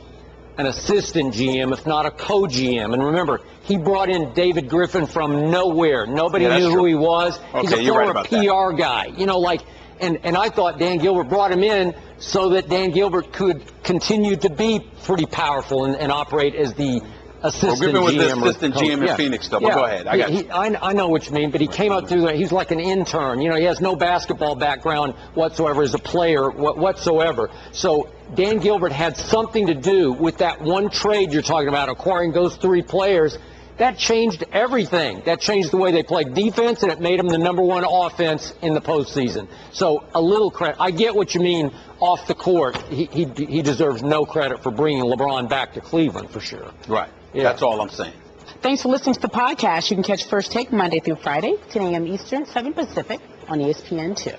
an assistant GM, if not a co-GM. And remember, he brought in David Griffin from nowhere. Nobody knew who he was. He's a former PR guy. You know, like, and I thought Dan Gilbert brought him in so that Dan Gilbert could continue to be pretty powerful and operate as the assistant GM. Was the assistant GM in Phoenix, though. But go ahead. I know what you mean, but he came up through there. He's like an intern. You know, he has no basketball background whatsoever as a player whatsoever. So Dan Gilbert had something to do with that one trade you're talking about, acquiring those three players. That changed everything. That changed the way they played defense, and it made them the #1 offense in the postseason. So a little credit. I get what you mean off the court. He deserves no credit for bringing LeBron back to Cleveland, for sure. Right. Yeah. That's all I'm saying. Thanks for listening to the podcast. You can catch First Take Monday through Friday, 10 a.m. Eastern, 7 Pacific on ESPN2.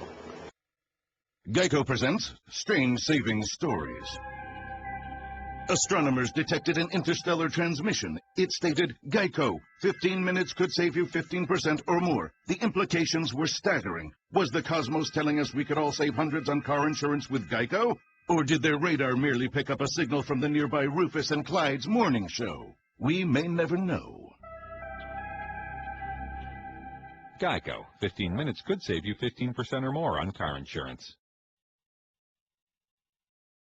Geico presents Strange Savings Stories. Astronomers detected an interstellar transmission. It stated, Geico, 15 minutes could save you 15% or more. The implications were staggering. Was the cosmos telling us we could all save hundreds on car insurance with Geico? Or did their radar merely pick up a signal from the nearby Rufus and Clyde's morning show? We may never know. Geico, 15 minutes could save you 15% or more on car insurance.